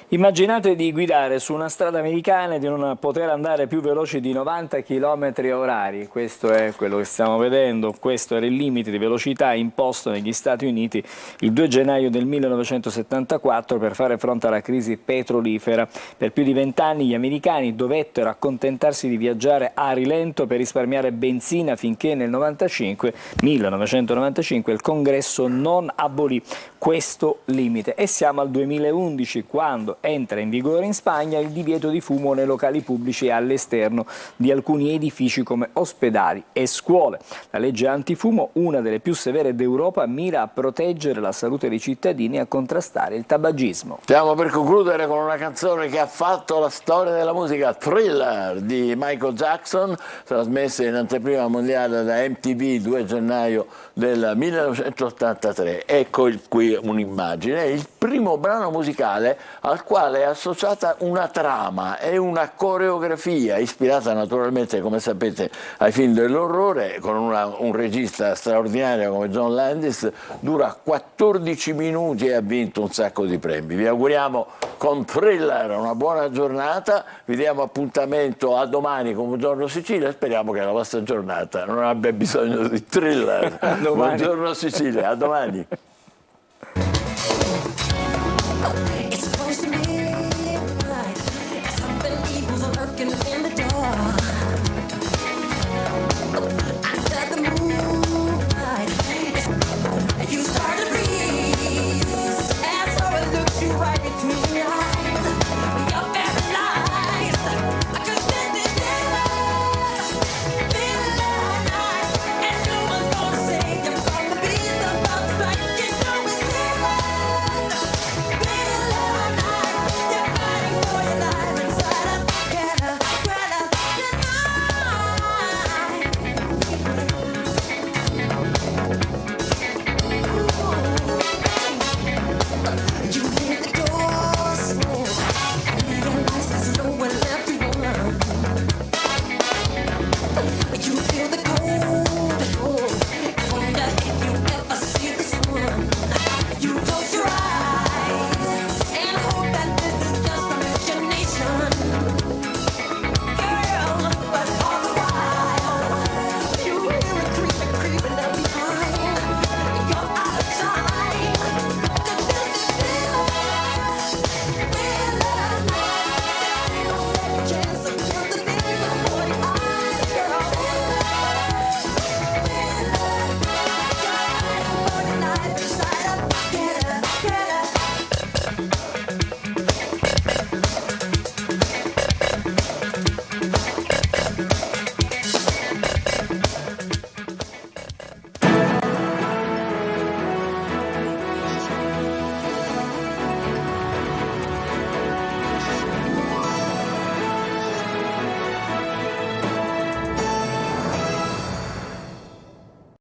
Immaginate di guidare su una strada americana e di non poter andare più veloci di 90 km/h. Questo è quello che stiamo vedendo, questo era il limite di velocità imposto negli Stati Uniti il 2 gennaio del 1974 per fare fronte alla crisi petrolifera. Per più di 20 anni gli americani dovettero accontentarsi di viaggiare a rilento per risparmiare benzina finché nel 1995 il Congresso non abolì questo limite e siamo al 2011 quando entra in vigore in Spagna il divieto di fumo nei locali pubblici e all'esterno di alcuni edifici come ospedali e scuole. La legge antifumo, una delle più severe d'Europa, mira a proteggere la salute dei cittadini e a contrastare il tabagismo. Stiamo per concludere con una canzone che ha fatto la storia della musica, Thriller di Michael Jackson, trasmessa in anteprima mondiale da MTV 2 gennaio del 1983. Ecco qui un'immagine, il primo brano musicale al quale è associata una trama e una coreografia ispirata naturalmente, come sapete, ai film dell'orrore, con un regista straordinario come John Landis. Dura 14 minuti e ha vinto un sacco di premi. Vi auguriamo con Thriller una buona giornata, vi diamo appuntamento a domani con Buongiorno Sicilia e speriamo che la vostra giornata non abbia bisogno di thriller. Buongiorno Sicilia, a domani. It's supposed to be right. Something evil's lurking in the dark.